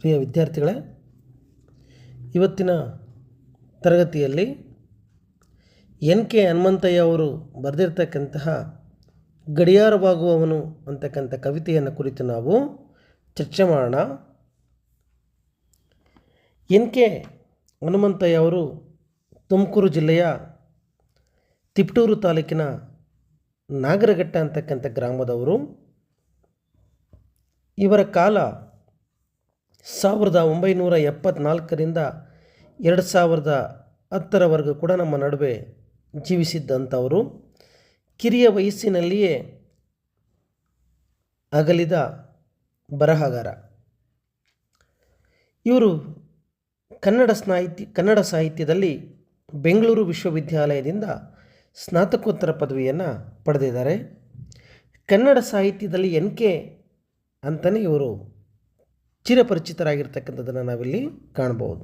ಪ್ರಿಯ ವಿದ್ಯಾರ್ಥಿಗಳೇ, ಇವತ್ತಿನ ತರಗತಿಯಲ್ಲಿ NK ಹನುಮಂತಯ್ಯ ಅವರು ಬರೆದಿರ್ತಕ್ಕಂತಹ ಗಡಿಯಾರವಾಗುವವನು ಅಂತಕ್ಕಂಥ ಕವಿತೆಯನ್ನು ಕುರಿತು ನಾವು ಚರ್ಚೆ ಮಾಡೋಣ. NK ಹನುಮಂತಯ್ಯ ಅವರು ತುಮಕೂರು ಜಿಲ್ಲೆಯ ತಿಪಟೂರು ತಾಲೂಕಿನ ನಾಗರಘಟ್ಟ ಅಂತಕ್ಕಂಥ ಗ್ರಾಮದವರು. ಇವರ ಕಾಲ 1974ರಿಂದ 2010ರವರೆಗೂ ಕೂಡ ನಮ್ಮ ನಡುವೆ ಜೀವಿಸಿದ್ದಂಥವರು. ಕಿರಿಯ ವಯಸ್ಸಿನಲ್ಲಿಯೇ ಅಗಲಿದ ಬರಹಗಾರ ಇವರು. ಕನ್ನಡ ಸಾಹಿತ್ಯದಲ್ಲಿ ಬೆಂಗಳೂರು ವಿಶ್ವವಿದ್ಯಾಲಯದಿಂದ ಸ್ನಾತಕೋತ್ತರ ಪದವಿಯನ್ನು ಪಡೆದಿದ್ದಾರೆ. ಕನ್ನಡ ಸಾಹಿತ್ಯದಲ್ಲಿ NK ಅಂತಲೇ ಇವರು ಚಿರಪರಿಚಿತರಾಗಿರ್ತಕ್ಕಂಥದ್ದನ್ನು ನಾವಿಲ್ಲಿ ಕಾಣಬಹುದು.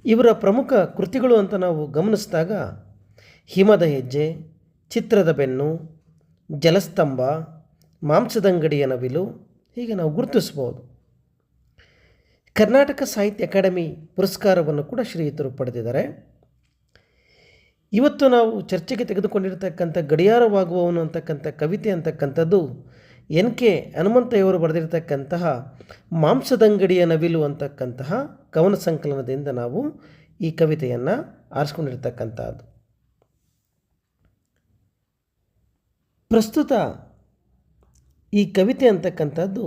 ಇವರ ಪ್ರಮುಖ ಕೃತಿಗಳು ಅಂತ ನಾವು ಗಮನಿಸಿದಾಗ ಹಿಮದ ಹೆಜ್ಜೆ, ಚಿತ್ರದ ಬೆನ್ನು, ಜಲಸ್ತಂಭ, ಮಾಂಸದಂಗಡಿಯ ನವಿಲು ಹೀಗೆ ನಾವು ಗುರುತಿಸ್ಬೋದು. ಕರ್ನಾಟಕ ಸಾಹಿತ್ಯ ಅಕಾಡೆಮಿ ಪುರಸ್ಕಾರವನ್ನು ಕೂಡ ಶ್ರೀಯುತರು ಪಡೆದಿದ್ದಾರೆ. ಇವತ್ತು ನಾವು ಚರ್ಚೆಗೆ ತೆಗೆದುಕೊಂಡಿರ್ತಕ್ಕಂಥ ಗಡಿಯಾರವಾಗುವವನು ಅಂತಕ್ಕಂಥ ಕವಿತೆ ಅಂತಕ್ಕಂಥದ್ದು NK ಹನುಮಂತಯ್ಯವರು ಬರೆದಿರ್ತಕ್ಕಂತಹ ಮಾಂಸದಂಗಡಿಯ ನವಿಲು ಅಂತಕ್ಕಂತಹ ಕವನ ಸಂಕಲನದಿಂದ ನಾವು ಈ ಕವಿತೆಯನ್ನು ಆರಿಸ್ಕೊಂಡಿರ್ತಕ್ಕಂಥದ್ದು. ಪ್ರಸ್ತುತ ಈ ಕವಿತೆ ಅಂತಕ್ಕಂಥದ್ದು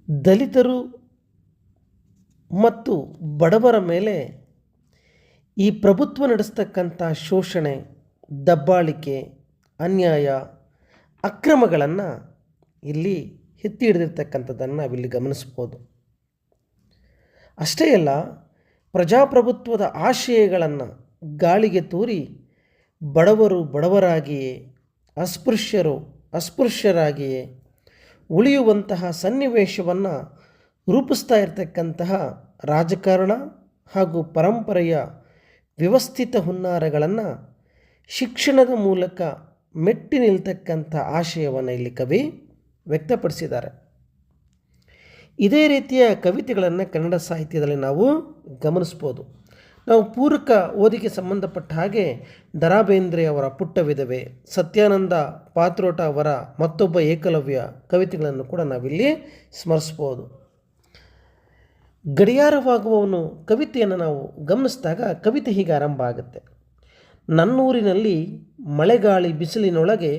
ದಲಿತರು ಮತ್ತು ಬಡವರ ಮೇಲೆ ಈ ಪ್ರಭುತ್ವ ನಡೆಸ್ತಕ್ಕಂಥ ಶೋಷಣೆ, ದಬ್ಬಾಳಿಕೆ, ಅನ್ಯಾಯ, ಅಕ್ರಮಗಳನ್ನು ಇಲ್ಲಿ ಎತ್ತಿ ಹಿಡಿದಿರ್ತಕ್ಕಂಥದ್ದನ್ನು ನಾವಿಲ್ಲಿ ಗಮನಿಸ್ಬೋದು. ಅಷ್ಟೇ ಅಲ್ಲ, ಪ್ರಜಾಪ್ರಭುತ್ವದ ಆಶಯಗಳನ್ನು ಗಾಳಿಗೆ ತೂರಿ ಬಡವರು ಬಡವರಾಗಿಯೇ, ಅಸ್ಪೃಶ್ಯರು ಅಸ್ಪೃಶ್ಯರಾಗಿಯೇ ಉಳಿಯುವಂತಹ ಸನ್ನಿವೇಶವನ್ನು ರೂಪಿಸ್ತಾ ಇರತಕ್ಕಂತಹ ರಾಜಕಾರಣ ಹಾಗೂ ಪರಂಪರೆಯ ವ್ಯವಸ್ಥಿತ ಹುನ್ನಾರಗಳನ್ನು ಶಿಕ್ಷಣದ ಮೂಲಕ ಮೆಟ್ಟಿ ನಿಲ್ತಕ್ಕಂಥ ಆಶಯವನ್ನು ಇಲ್ಲಿ ಕವಿ ವ್ಯಕ್ತಪಡಿಸಿದ್ದಾರೆ. ಇದೇ ರೀತಿಯ ಕವಿತೆಗಳನ್ನು ಕನ್ನಡ ಸಾಹಿತ್ಯದಲ್ಲಿ ನಾವು ಗಮನಿಸ್ಬೋದು. ನಾವು ಪೂರಕ ಓದಿಗೆ ಸಂಬಂಧಪಟ್ಟ ಹಾಗೆ ದ.ರಾ ಬೇಂದ್ರೆ ಅವರ ಪುಟ್ಟ ವಿಧವೆ, ಸತ್ಯಾನಂದ ಪಾತ್ರೋಟ ಅವರ ಮತ್ತೊಬ್ಬ ಏಕಲವ್ಯ ಕವಿತೆಗಳನ್ನು ಕೂಡ ನಾವಿಲ್ಲಿ ಸ್ಮರಿಸ್ಬೋದು. ಗಡಿಯಾರವಾಗುವವನು ಕವಿತೆಯನ್ನು ನಾವು ಗಮನಿಸಿದಾಗ ಕವಿತೆ ಹೀಗೆ ಆರಂಭ ಆಗುತ್ತೆ. ನನ್ನೂರಿನಲ್ಲಿ ಮಳೆಗಾಳಿ ಬಿಸಿಲಿನೊಳಗೆ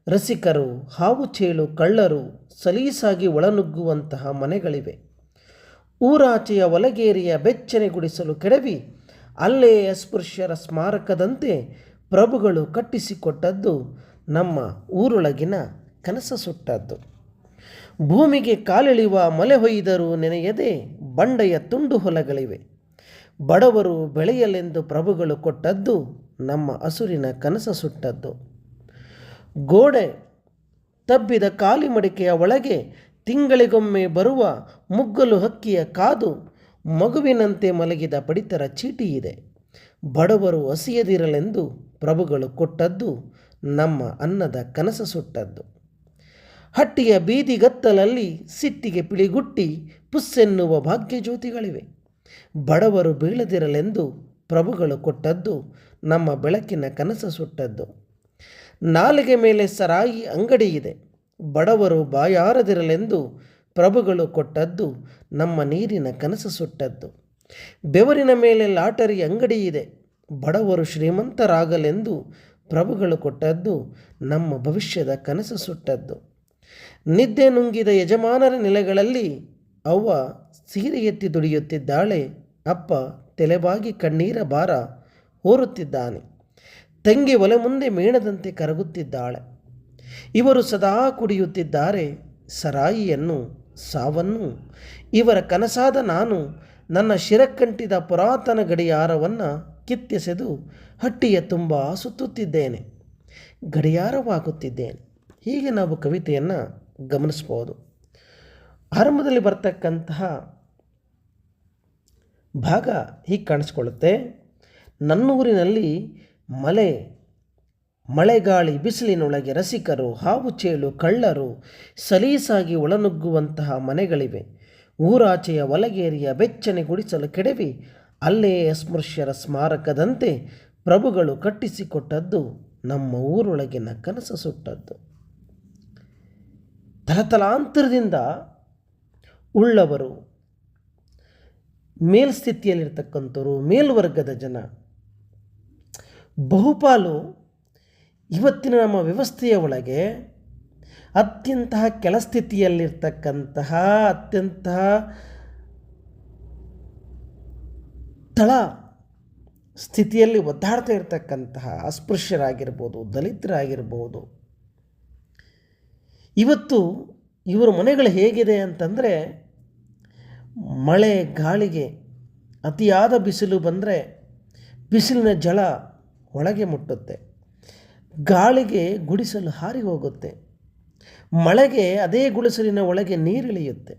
ರಸಿಕರು, ಹಾವು ಚೇಳು ಕಳ್ಳರು ಸಲೀಸಾಗಿ ಒಳನುಗ್ಗುವಂತಹ ಮನೆಗಳಿವೆ. ಊರಾಚೆಯ ಒಲಗೇರಿಯ ಬೆಚ್ಚನೆ ಗುಡಿಸಲು ಕೆಡವಿ ಅಲ್ಲೇ ಅಸ್ಪೃಶ್ಯರ ಸ್ಮಾರಕದಂತೆ ಪ್ರಭುಗಳು ಕಟ್ಟಿಸಿಕೊಟ್ಟದ್ದು ನಮ್ಮ ಊರೊಳಗಿನ ಕನಸ ಸುಟ್ಟದ್ದು. ಭೂಮಿಗೆ ಕಾಲಿಳಿಯುವ ಮಲೆ ಹೊಯ್ದರೂ ನೆನೆಯದೆ ಬಂಡೆಯ ತುಂಡು ಹೊಲಗಳಿವೆ. ಬಡವರು ಬೆಳೆಯಲೆಂದು ಪ್ರಭುಗಳು ಕೊಟ್ಟದ್ದು ನಮ್ಮ ಹಸುರಿನ ಕನಸ ಸುಟ್ಟದ್ದು. ಗೋಡೆ ತಬ್ಬಿದ ಕಾಲಿ ಮಡಿಕೆಯ ಒಳಗೆ ತಿಂಗಳಿಗೊಮ್ಮೆ ಬರುವ ಮುಗ್ಗಲು ಹಕ್ಕಿಯ ಕಾದು ಮಗುವಿನಂತೆ ಮಲಗಿದ ಪಡಿತರ ಚೀಟಿ ಇದೆ. ಬಡವರು ಹಸಿಯದಿರಲೆಂದು ಪ್ರಭುಗಳು ಕೊಟ್ಟದ್ದು ನಮ್ಮ ಅನ್ನದ ಕನಸ ಸುಟ್ಟದ್ದು. ಹಟ್ಟಿಯ ಬೀದಿಗತ್ತಲಲ್ಲಿ ಸಿಟ್ಟಿಗೆ ಪಿಳಿಗುಟ್ಟಿ ಪುಸ್ಸೆನ್ನುವ ಭಾಗ್ಯಜ್ಯೋತಿಗಳಿವೆ. ಬಡವರು ಬೀಳದಿರಲೆಂದು ಪ್ರಭುಗಳು ಕೊಟ್ಟದ್ದು ನಮ್ಮ ಬೆಳಕಿನ ಕನಸ ಸುಟ್ಟದ್ದು. ನಾಲಿಗೆ ಮೇಲೆ ಸರಾಯಿ ಅಂಗಡಿ ಇದೆ. ಬಡವರು ಬಾಯಾರದಿರಲೆಂದು ಪ್ರಭುಗಳು ಕೊಟ್ಟದ್ದು ನಮ್ಮ ನೀರಿನ ಕನಸ ಸುಟ್ಟದ್ದು. ಬೆವರಿನ ಮೇಲೆ ಲಾಟರಿ ಅಂಗಡಿ ಇದೆ. ಬಡವರು ಶ್ರೀಮಂತರಾಗಲೆಂದು ಪ್ರಭುಗಳು ಕೊಟ್ಟದ್ದು ನಮ್ಮ ಭವಿಷ್ಯದ ಕನಸು ಸುಟ್ಟದ್ದು. ನಿದ್ದೆ ನುಂಗಿದ ಯಜಮಾನರ ನೆಲೆಗಳಲ್ಲಿ ಅವ್ವ ಸೀರೆ ಎತ್ತಿ ದುಡಿಯುತ್ತಿದ್ದಾಳೆ. ಅಪ್ಪ ತಲೆಬಾಗಿ ಕಣ್ಣೀರ ಭಾರ ಹೊರುತ್ತಿದ್ದಾನೆ. ತಂಗಿ ಒಲೆ ಮುಂದೆ ಮೇಣದಂತೆ ಕರಗುತ್ತಿದ್ದಾಳೆ. ಇವರು ಸದಾ ಕುಡಿಯುತ್ತಿದ್ದಾರೆ ಸರಾಯಿಯನ್ನು, ಸಾವನ್ನು. ಇವರ ಕನಸಾದ ನಾನು ನನ್ನ ಶಿರಕ್ಕಂಟಿದ ಪುರಾತನ ಗಡಿಯಾರವನ್ನು ಕಿತ್ತೆಸೆದು ಹಟ್ಟಿಯ ತುಂಬ ಸುತ್ತುತ್ತಿದ್ದೇನೆ, ಗಡಿಯಾರವಾಗುತ್ತಿದ್ದೇನೆ. ಹೀಗೆ ನಾವು ಕವಿತೆಯನ್ನು ಗಮನಿಸ್ಬೋದು. ಆರಂಭದಲ್ಲಿ ಬರ್ತಕ್ಕಂತಹ ಭಾಗ ಹೀಗೆ ಕಾಣಿಸ್ಕೊಳ್ಳುತ್ತೆ. ನನ್ನೂರಿನಲ್ಲಿ ಮಳೆಗಾಳಿ ಬಿಸಿಲಿನೊಳಗೆ ರಸಿಕರು, ಹಾವು ಚೇಳು ಕಳ್ಳರು ಸಲೀಸಾಗಿ ಒಳನುಗ್ಗುವಂತಹ ಮನೆಗಳಿವೆ. ಊರಾಚೆಯ ಒಲಗೇರಿಯ ಬೆಚ್ಚನೆಗೊಳಿಸಲು ಕೆಡವಿ ಅಲ್ಲೇ ಅಸ್ಪೃಶ್ಯರ ಸ್ಮಾರಕದಂತೆ ಪ್ರಭುಗಳು ಕಟ್ಟಿಸಿಕೊಟ್ಟದ್ದು ನಮ್ಮ ಊರೊಳಗಿನ ಕನಸು ಸುಟ್ಟದ್ದು. ತಲತಲಾಂತರದಿಂದ ಉಳ್ಳವರು, ಮೇಲ್ಸ್ಥಿತಿಯಲ್ಲಿರ್ತಕ್ಕಂಥವರು, ಮೇಲ್ವರ್ಗದ ಜನ ಬಹುಪಾಲು ಇವತ್ತಿನ ನಮ್ಮ ವ್ಯವಸ್ಥೆಯ ಒಳಗೆ ಅತ್ಯಂತ ಕೆಳಸ್ಥಿತಿಯಲ್ಲಿರ್ತಕ್ಕಂತಹ, ಅತ್ಯಂತ ತಳ ಸ್ಥಿತಿಯಲ್ಲಿ ಒದ್ದಾಡ್ತಾ ಇರತಕ್ಕಂತಹ ಅಸ್ಪೃಶ್ಯರಾಗಿರ್ಬೋದು, ದಲಿತರಾಗಿರ್ಬೋದು. ಇವತ್ತು ಇವರ ಮನೆಗಳು ಹೇಗಿದೆ ಅಂತಂದರೆ, ಮಳೆ ಗಾಳಿಗೆ ಅತಿಯಾದ ಬಿಸಿಲು ಬಂದರೆ ಬಿಸಿಲಿನ ಜಳ ಒಳಗೆ ಮುಟ್ಟುತ್ತೆ, ಗಾಳಿಗೆ ಗುಡಿಸಲು ಹಾರಿ ಹೋಗುತ್ತೆ, ಮಳೆಗೆ ಅದೇ ಗುಡಿಸಲಿನ ಒಳಗೆ ನೀರಿಳಿಯುತ್ತೆ.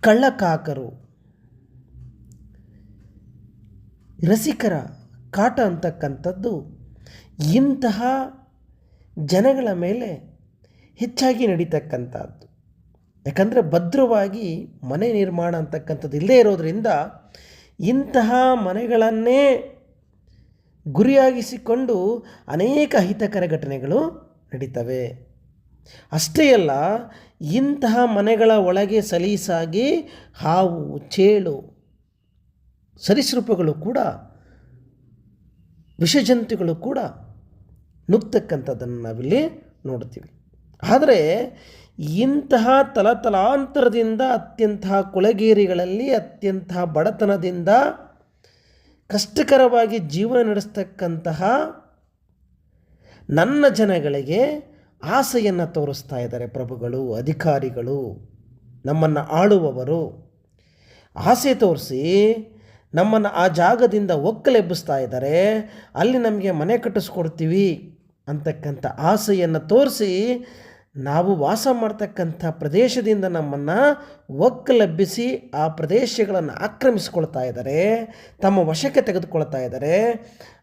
ಕಳ್ಳಕಾಕರು, ರಸಿಕರ ಕಾಟ ಅಂತಕ್ಕಂಥದ್ದು ಇಂತಹ ಜನಗಳ ಮೇಲೆ ಹೆಚ್ಚಾಗಿ ನಡೀತಕ್ಕಂಥದ್ದು. ಯಾಕಂದರೆ ಭದ್ರವಾಗಿ ಮನೆ ನಿರ್ಮಾಣ ಅಂತಕ್ಕಂಥದ್ದು ಇಲ್ಲದೇ ಇರೋದರಿಂದ ಇಂತಹ ಮನೆಗಳನ್ನೇ ಗುರಿಯಾಗಿಸಿಕೊಂಡು ಅನೇಕ ಅಹಿತಕರ ಘಟನೆಗಳು ನಡೀತವೆ. ಅಷ್ಟೇ ಅಲ್ಲ, ಇಂತಹ ಮನೆಗಳ ಒಳಗೆ ಸಲೀಸಾಗಿ ಹಾವು, ಚೇಳು, ಸರೀಸೃಪಗಳು ಕೂಡ, ವಿಷಜಂತುಗಳು ಕೂಡ ನುಗ್ತಕ್ಕಂಥದ್ದನ್ನು ನಾವಿಲ್ಲಿ ನೋಡ್ತೀವಿ. ಆದರೆ ಇಂತಹ ತಲತಲಾಂತರದಿಂದ ಅತ್ಯಂತ ಕೊಳಗೇರಿಗಳಲ್ಲಿ ಅತ್ಯಂತ ಬಡತನದಿಂದ ಕಷ್ಟಕರವಾಗಿ ಜೀವನ ನಡೆಸ್ತಕ್ಕಂತಹ ನನ್ನ ಜನಗಳಿಗೆ ಆಸೆಯನ್ನು ತೋರಿಸ್ತಾ ಇದ್ದಾರೆ ಪ್ರಭುಗಳು, ಅಧಿಕಾರಿಗಳು, ನಮ್ಮನ್ನು ಆಳುವವರು. ಆಸೆ ತೋರಿಸಿ ನಮ್ಮನ್ನು ಆ ಜಾಗದಿಂದ ಒಕ್ಕಲೆಬ್ಬಿಸ್ತಾ ಇದ್ದಾರೆ. ಅಲ್ಲಿ ನಮಗೆ ಮನೆ ಕಟ್ಟಿಸ್ಕೊಡ್ತೀವಿ ಅಂತಕ್ಕಂಥ ಆಸೆಯನ್ನು ತೋರಿಸಿ ನಾವು ವಾಸ ಮಾಡ್ತಕ್ಕಂಥ ಪ್ರದೇಶದಿಂದ ನಮ್ಮನ್ನು ಒಕ್ಕಲೆಬ್ಬಿಸಿ ಆ ಪ್ರದೇಶಗಳನ್ನು ಆಕ್ರಮಿಸಿಕೊಳ್ತಾ ಇದ್ದಾರೆ, ತಮ್ಮ ವಶಕ್ಕೆ ತೆಗೆದುಕೊಳ್ತಾ ಇದ್ದಾರೆ.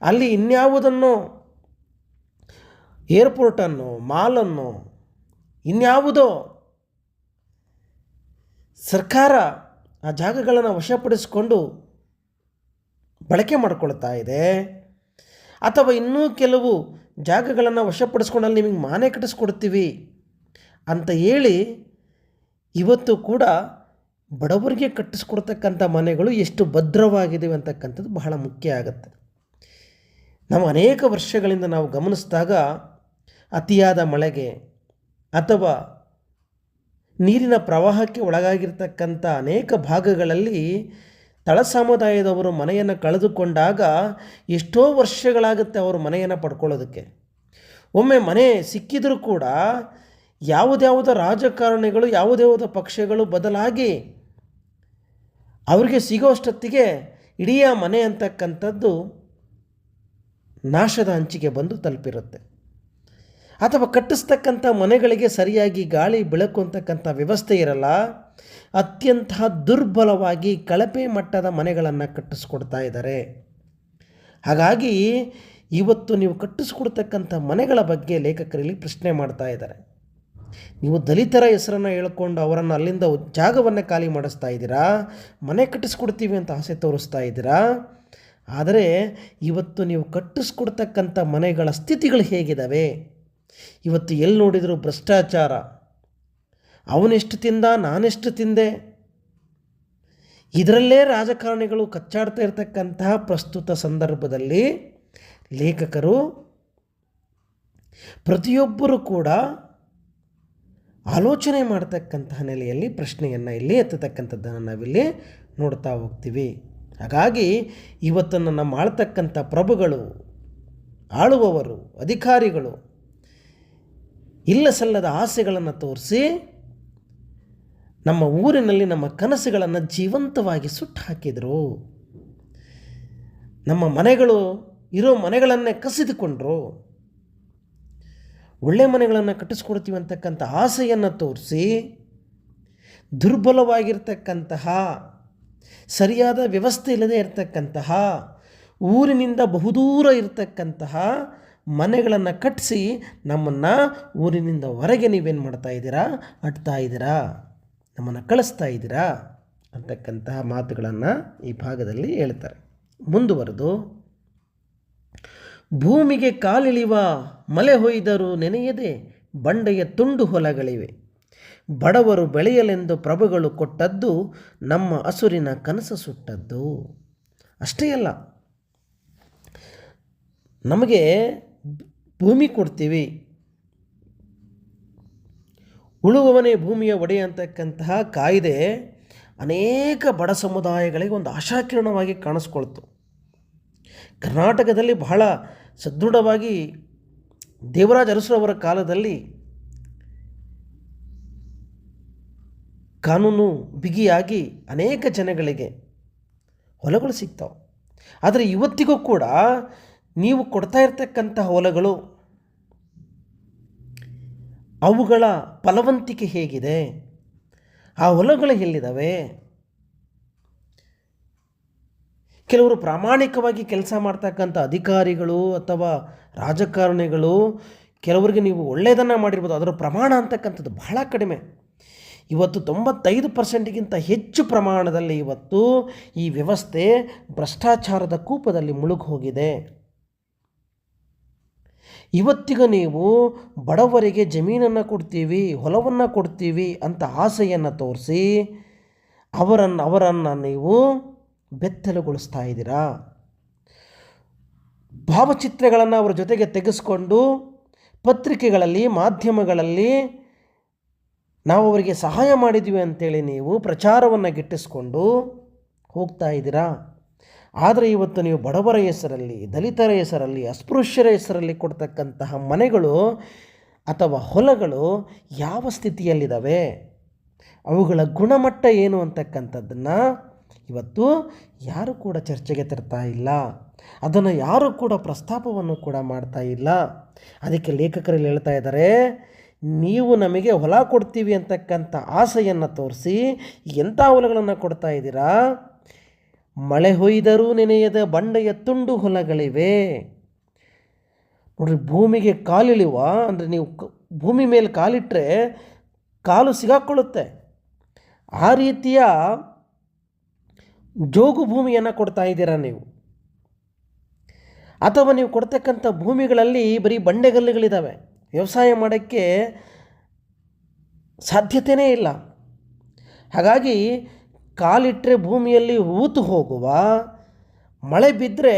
ಅಲ್ಲಿ ಇನ್ಯಾವುದನ್ನು, ಏರ್ಪೋರ್ಟನ್ನು, ಮಾಲನ್ನು, ಇನ್ಯಾವುದೋ ಸರ್ಕಾರ ಆ ಜಾಗಗಳನ್ನು ವಶಪಡಿಸಿಕೊಂಡು ಬಳಕೆ ಮಾಡಿಕೊಳ್ತಾ ಇದೆ. ಅಥವಾ ಇನ್ನೂ ಕೆಲವು ಜಾಗಗಳನ್ನು ವಶಪಡಿಸ್ಕೊಂಡು ಅಲ್ಲಿ ನಿಮಗೆ ಮನೆ ಕಟ್ಟಿಸ್ಕೊಡ್ತೀವಿ ಅಂತ ಹೇಳಿ ಇವತ್ತು ಕೂಡ ಬಡವರಿಗೆ ಕಟ್ಟಿಸ್ಕೊಡ್ತಕ್ಕಂಥ ಮನೆಗಳು ಎಷ್ಟು ಭದ್ರವಾಗಿವೆ ಅಂತಕ್ಕಂಥದ್ದು ಬಹಳ ಮುಖ್ಯ ಆಗುತ್ತೆ. ನಾವು ಅನೇಕ ವರ್ಷಗಳಿಂದ ನಾವು ಗಮನಿಸಿದಾಗ ಅತಿಯಾದ ಮಳೆಗೆ ಅಥವಾ ನೀರಿನ ಪ್ರವಾಹಕ್ಕೆ ಒಳಗಾಗಿರ್ತಕ್ಕಂಥ ಅನೇಕ ಭಾಗಗಳಲ್ಲಿ ತಳ ಸಮುದಾಯದವರು ಮನೆಯನ್ನು ಕಳೆದುಕೊಂಡಾಗ ಎಷ್ಟೋ ವರ್ಷಗಳಾಗುತ್ತೆ ಅವರು ಮನೆಯನ್ನು ಪಡ್ಕೊಳ್ಳೋದಕ್ಕೆ. ಒಮ್ಮೆ ಮನೆ ಸಿಕ್ಕಿದರೂ ಕೂಡ ಯಾವುದ್ಯಾವುದೋ ರಾಜಕಾರಣಿಗಳು, ಯಾವುದ್ಯಾವುದೋ ಪಕ್ಷಗಳು ಬದಲಾಗಿ ಅವರಿಗೆ ಸಿಗೋಷ್ಟೊತ್ತಿಗೆ ಇಡೀ ಮನೆ ಅಂತಕ್ಕಂಥದ್ದು ನಾಶದ ಅಂಚಿಗೆ ಬಂದು ತಲುಪಿರುತ್ತೆ. ಅಥವಾ ಕಟ್ಟಿಸ್ತಕ್ಕಂಥ ಮನೆಗಳಿಗೆ ಸರಿಯಾಗಿ ಗಾಳಿ ಬೆಳಕು ಅಂತಕ್ಕಂಥ ವ್ಯವಸ್ಥೆ ಇರಲ್ಲ. ಅತ್ಯಂತ ದುರ್ಬಲವಾಗಿ ಕಳಪೆ ಮಟ್ಟದ ಮನೆಗಳನ್ನು ಕಟ್ಟಿಸ್ಕೊಡ್ತಾ ಇದ್ದಾರೆ. ಹಾಗಾಗಿ ಇವತ್ತು ನೀವು ಕಟ್ಟಿಸ್ಕೊಡ್ತಕ್ಕಂಥ ಮನೆಗಳ ಬಗ್ಗೆ ಲೇಖಕರಲ್ಲಿ ಪ್ರಶ್ನೆ ಮಾಡ್ತಾ ಇದ್ದಾರೆ. ನೀವು ದಲಿತರ ಹೆಸರನ್ನು ಹೇಳ್ಕೊಂಡು ಅವರನ್ನು ಅಲ್ಲಿಂದ ಜಾಗವನ್ನು ಖಾಲಿ ಮಾಡಿಸ್ತಾ ಇದ್ದೀರಾ, ಮನೆ ಕಟ್ಟಿಸ್ಕೊಡ್ತೀವಿ ಅಂತ ಆಸೆ ತೋರಿಸ್ತಾ ಇದ್ದೀರಾ. ಆದರೆ ಇವತ್ತು ನೀವು ಕಟ್ಟಿಸ್ಕೊಡ್ತಕ್ಕಂಥ ಮನೆಗಳ ಸ್ಥಿತಿಗಳು ಹೇಗಿದ್ದಾವೆ? ಇವತ್ತು ಎಲ್ಲಿ ನೋಡಿದರೂ ಭ್ರಷ್ಟಾಚಾರ, ಅವನೆಷ್ಟು ತಿಂದ ನಾನೆಷ್ಟು ತಿಂದೆ, ಇದರಲ್ಲೇ ರಾಜಕಾರಣಿಗಳು ಕಚ್ಚಾಡ್ತಾ ಇರತಕ್ಕಂತಹ ಪ್ರಸ್ತುತ ಸಂದರ್ಭದಲ್ಲಿ ಲೇಖಕರು ಪ್ರತಿಯೊಬ್ಬರೂ ಕೂಡ ಆಲೋಚನೆ ಮಾಡ್ತಕ್ಕಂತಹ ನೆಲೆಯಲ್ಲಿ ಪ್ರಶ್ನೆಯನ್ನು ಇಲ್ಲಿ ಎತ್ತತಕ್ಕಂಥದ್ದನ್ನು ನಾವಿಲ್ಲಿ ನೋಡ್ತಾ ಹೋಗ್ತೀವಿ. ಹಾಗಾಗಿ ಇವತ್ತನ್ನು ನಮ್ಮ ಆಳ್ತಕ್ಕಂಥ ಪ್ರಭುಗಳು, ಆಳುವವರು, ಅಧಿಕಾರಿಗಳು ಇಲ್ಲ ಸಲ್ಲದ ಆಸೆಗಳನ್ನು ತೋರಿಸಿ ನಮ್ಮ ಊರಿನಲ್ಲಿ ನಮ್ಮ ಕನಸುಗಳನ್ನು ಜೀವಂತವಾಗಿ ಸುಟ್ಟು ಹಾಕಿದರು. ನಮ್ಮ ಮನೆಗಳು ಇರೋ ಮನೆಗಳನ್ನೇ ಕಸಿದುಕೊಂಡ್ರು. ಒಳ್ಳೆ ಮನೆಗಳನ್ನು ಕಟ್ಟಿಸ್ಕೊಡ್ತೀವಿ ಅಂತಕ್ಕಂಥ ಆಸೆಯನ್ನು ತೋರಿಸಿ ದುರ್ಬಲವಾಗಿರ್ತಕ್ಕಂತಹ, ಸರಿಯಾದ ವ್ಯವಸ್ಥೆ ಇಲ್ಲದೆ ಇರತಕ್ಕಂತಹ, ಊರಿನಿಂದ ಬಹುದೂರ ಇರತಕ್ಕಂತಹ ಮನೆಗಳನ್ನು ಕಟ್ಟಿಸಿ ನಮ್ಮನ್ನು ಊರಿನಿಂದ ಹೊರಗೆ ನೀವೇನು ಮಾಡ್ತಾ ಇದ್ದೀರಾ, ಅಟ್ತಾ ಇದ್ದೀರಾ, ನಮ್ಮನ್ನು ಕಳಿಸ್ತಾ ಇದ್ದೀರಾ ಅಂತಕ್ಕಂತಹ ಮಾತುಗಳನ್ನು ಈ ಭಾಗದಲ್ಲಿ ಹೇಳ್ತಾರೆ. ಮುಂದುವರೆದು, ಭೂಮಿಗೆ ಕಾಲಿಳಿವ ಮಲೆ ಹೊಯ್ದರೂ ನೆನೆಯದೆ ಬಂಡೆಯ ತುಂಡು ಹೊಲಗಳಿವೆ. ಬಡವರು ಬೆಳೆಯಲೆಂದು ಪ್ರಭುಗಳು ಕೊಟ್ಟದ್ದು ನಮ್ಮ ಹಸುರಿನ ಕನಸು ಸುಟ್ಟದ್ದು. ಅಷ್ಟೇ ಅಲ್ಲ, ನಮಗೆ ಭೂಮಿ ಕೊಡ್ತೀವಿ, ಉಳುವವನೇ ಭೂಮಿಯ ಒಡೆಯ ಅಂತಕ್ಕಂತಹ ಕಾಯ್ದೆ ಅನೇಕ ಬಡ ಸಮುದಾಯಗಳಿಗೆ ಒಂದು ಆಶಾಕಿರಣವಾಗಿ ಕಾಣಿಸ್ಕೊಳ್ತು. ಕರ್ನಾಟಕದಲ್ಲಿ ಬಹಳ ಸದೃಢವಾಗಿ ದೇವರಾಜ ಅರಸರವರ ಕಾಲದಲ್ಲಿ ಕಾನೂನು ಬಿಗಿಯಾಗಿ ಅನೇಕ ಜನಗಳಿಗೆ ಹೊಲಗಳು ಸಿಗ್ತಾವೆ. ಆದರೆ ಇವತ್ತಿಗೂ ಕೂಡ ನೀವು ಕೊಡ್ತಾ ಇರ್ತಕ್ಕಂತಹ ಹೊಲಗಳು, ಅವುಗಳ ಫಲವಂತಿಕೆ ಹೇಗಿದೆ, ಆ ಹೊಲಗಳು ಎಲ್ಲಿದ್ದಾವೆ? ಕೆಲವರು ಪ್ರಾಮಾಣಿಕವಾಗಿ ಕೆಲಸ ಮಾಡ್ತಕ್ಕಂಥ ಅಧಿಕಾರಿಗಳು ಅಥವಾ ರಾಜಕಾರಣಿಗಳು, ಕೆಲವರಿಗೆ ನೀವು ಒಳ್ಳೆಯದನ್ನು ಮಾಡಿರ್ಬೋದು, ಅದರ ಪ್ರಮಾಣ ಅಂತಕ್ಕಂಥದ್ದು ಬಹಳ ಕಡಿಮೆ. ಇವತ್ತು 95%ಗಿಂತ ಹೆಚ್ಚು ಪ್ರಮಾಣದಲ್ಲಿ ಇವತ್ತು ಈ ವ್ಯವಸ್ಥೆ ಭ್ರಷ್ಟಾಚಾರದ ಕೂಪದಲ್ಲಿ ಮುಳುಗಿ ಹೋಗಿದೆ. ಇವತ್ತಿಗೂ ನೀವು ಬಡವರಿಗೆ ಜಮೀನನ್ನು ಕೊಡ್ತೀವಿ, ಹೊಲವನ್ನು ಕೊಡ್ತೀವಿ ಅಂತ ಆಸೆಯನ್ನು ತೋರಿಸಿ ಅವರನ್ನು ನೀವು ಬೆತ್ತಲುಗೊಳಿಸ್ತಾ ಇದ್ದೀರಾ. ಭಾವಚಿತ್ರಗಳನ್ನು ಅವರ ಜೊತೆಗೆ ತೆಗೆಸ್ಕೊಂಡು ಪತ್ರಿಕೆಗಳಲ್ಲಿ, ಮಾಧ್ಯಮಗಳಲ್ಲಿ ನಾವು ಅವರಿಗೆ ಸಹಾಯ ಮಾಡಿದ್ವಿ ಅಂತೇಳಿ ನೀವು ಪ್ರಚಾರವನ್ನು ಗಿಟ್ಟಿಸ್ಕೊಂಡು ಹೋಗ್ತಾ ಇದ್ದೀರಾ. ಆದರೆ ಇವತ್ತು ನೀವು ಬಡವರ ಹೆಸರಲ್ಲಿ, ದಲಿತರ ಹೆಸರಲ್ಲಿ, ಅಸ್ಪೃಶ್ಯರ ಹೆಸರಲ್ಲಿ ಕೊಡ್ತಕ್ಕಂತಹ ಮನೆಗಳು ಅಥವಾ ಹೊಲಗಳು ಯಾವ ಸ್ಥಿತಿಯಲ್ಲಿದ್ದಾವೆ, ಅವುಗಳ ಗುಣಮಟ್ಟ ಏನು ಅಂತಕ್ಕಂಥದ್ದನ್ನು ಇವತ್ತು ಯಾರು ಕೂಡ ಚರ್ಚೆಗೆ ತರ್ತಾ ಇಲ್ಲ. ಅದನ್ನು ಯಾರು ಕೂಡ ಪ್ರಸ್ತಾಪವನ್ನು ಕೂಡ ಮಾಡ್ತಾ ಇಲ್ಲ. ಅದಕ್ಕೆ ಲೇಖಕರಲ್ಲಿ ಹೇಳ್ತಾ ಇದ್ದಾರೆ, ನೀವು ನಮಗೆ ಹೊಲ ಕೊಡ್ತೀವಿ ಅಂತಕ್ಕಂಥ ಆಸೆಯನ್ನು ತೋರಿಸಿ ಎಂಥ ಹೊಲಗಳನ್ನು ಕೊಡ್ತಾ ಇದ್ದೀರಾ? ಮಳೆ ಹೊಯ್ದರೂ ನೆನೆಯದ ಬಂಡೆಯ ತುಂಡು ಹೊಲಗಳಿವೆ. ನೋಡ್ರಿ, ಭೂಮಿಗೆ ಕಾಲಿಳಿವ ಅಂದರೆ ನೀವು ಭೂಮಿ ಮೇಲೆ ಕಾಲಿಟ್ಟರೆ ಕಾಲು ಸಿಗಾಕೊಳ್ಳುತ್ತೆ. ಆ ರೀತಿಯ ಜೋಗು ಭೂಮಿಯನ್ನು ಕೊಡ್ತಾ ಇದ್ದೀರಾ ನೀವು. ಅಥವಾ ನೀವು ಕೊಡ್ತಕ್ಕಂಥ ಭೂಮಿಗಳಲ್ಲಿ ಬರೀ ಬಂಡೆಗಲ್ಲುಗಳಿದ್ದಾವೆ, ವ್ಯವಸಾಯ ಮಾಡೋಕ್ಕೆ ಸಾಧ್ಯತೆಯೇ ಇಲ್ಲ. ಹಾಗಾಗಿ ಕಾಲಿಟ್ಟರೆ ಭೂಮಿಯಲ್ಲಿ ಹೂತು ಹೋಗುವ, ಮಳೆ ಬಿದ್ದರೆ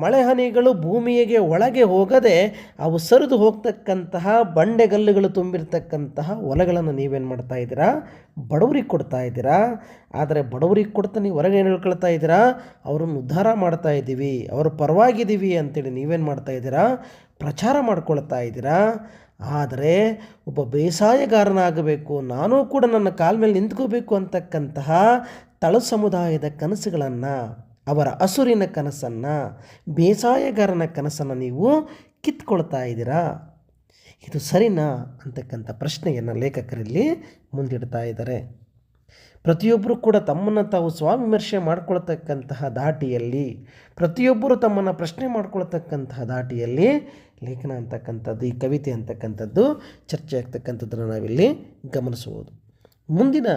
ಮಳೆ ಹನಿಗಳು ಭೂಮಿಗೆ ಒಳಗೆ ಹೋಗದೆ ಅವು ಸರಿದು ಹೋಗ್ತಕ್ಕಂತಹ ಬಂಡೆಗಲ್ಲುಗಳು ತುಂಬಿರ್ತಕ್ಕಂತಹ ಹೊಲಗಳನ್ನು ನೀವೇನು ಮಾಡ್ತಾ ಇದ್ದೀರಾ? ಬಡವರಿಗೆ ಕೊಡ್ತಾ ಇದ್ದೀರಾ. ಆದರೆ ಬಡವರಿಗೆ ಕೊಡ್ತಾ ನೀವು ಹೊರಗೆ ಏನು ಹೇಳ್ಕೊಳ್ತಾ ಇದ್ದೀರಾ? ಅವರನ್ನು ಉದ್ಧಾರ ಮಾಡ್ತಾ ಇದ್ದೀವಿ, ಅವರ ಪರವಾಗಿದ್ದೀವಿ ಅಂತೇಳಿ ನೀವೇನು ಮಾಡ್ತಾ ಇದ್ದೀರಾ? ಪ್ರಚಾರ ಮಾಡ್ಕೊಳ್ತಾ ಇದ್ದೀರಾ. ಆದರೆ ಒಬ್ಬ ಬೇಸಾಯಗಾರನಾಗಬೇಕು, ನಾನೂ ಕೂಡ ನನ್ನ ಕಾಲ ಮೇಲೆ ನಿಂತ್ಕೋಬೇಕು ಅಂತಕ್ಕಂತಹ ತಳ ಸಮುದಾಯದ ಕನಸುಗಳನ್ನು, ಅವರ ಹಸುರಿನ ಕನಸನ್ನು, ಬೇಸಾಯಗಾರನ ಕನಸನ್ನು ನೀವು ಕಿತ್ಕೊಳ್ತಾ ಇದ್ದೀರಾ. ಇದು ಸರಿನಾ ಅಂತಕ್ಕಂಥ ಪ್ರಶ್ನೆಯನ್ನು ಲೇಖಕರಲ್ಲಿ ಮುಂದಿಡ್ತಾ ಇದ್ದಾರೆ. ಪ್ರತಿಯೊಬ್ಬರು ಕೂಡ ತಮ್ಮನ್ನು ತಾವು ಸ್ವವಿಮರ್ಶೆ ಮಾಡ್ಕೊಳ್ತಕ್ಕಂತಹ ದಾಟಿಯಲ್ಲಿ, ಪ್ರತಿಯೊಬ್ಬರು ತಮ್ಮನ್ನು ಪ್ರಶ್ನೆ ಮಾಡ್ಕೊಳ್ತಕ್ಕಂತಹ ದಾಟಿಯಲ್ಲಿ ಲೇಖನ ಅಂತಕ್ಕಂಥದ್ದು, ಈ ಕವಿತೆ ಅಂತಕ್ಕಂಥದ್ದು ಚರ್ಚೆ ಆಗ್ತಕ್ಕಂಥದ್ದನ್ನು ನಾವಿಲ್ಲಿ ಗಮನಿಸುವುದು. ಮುಂದಿನ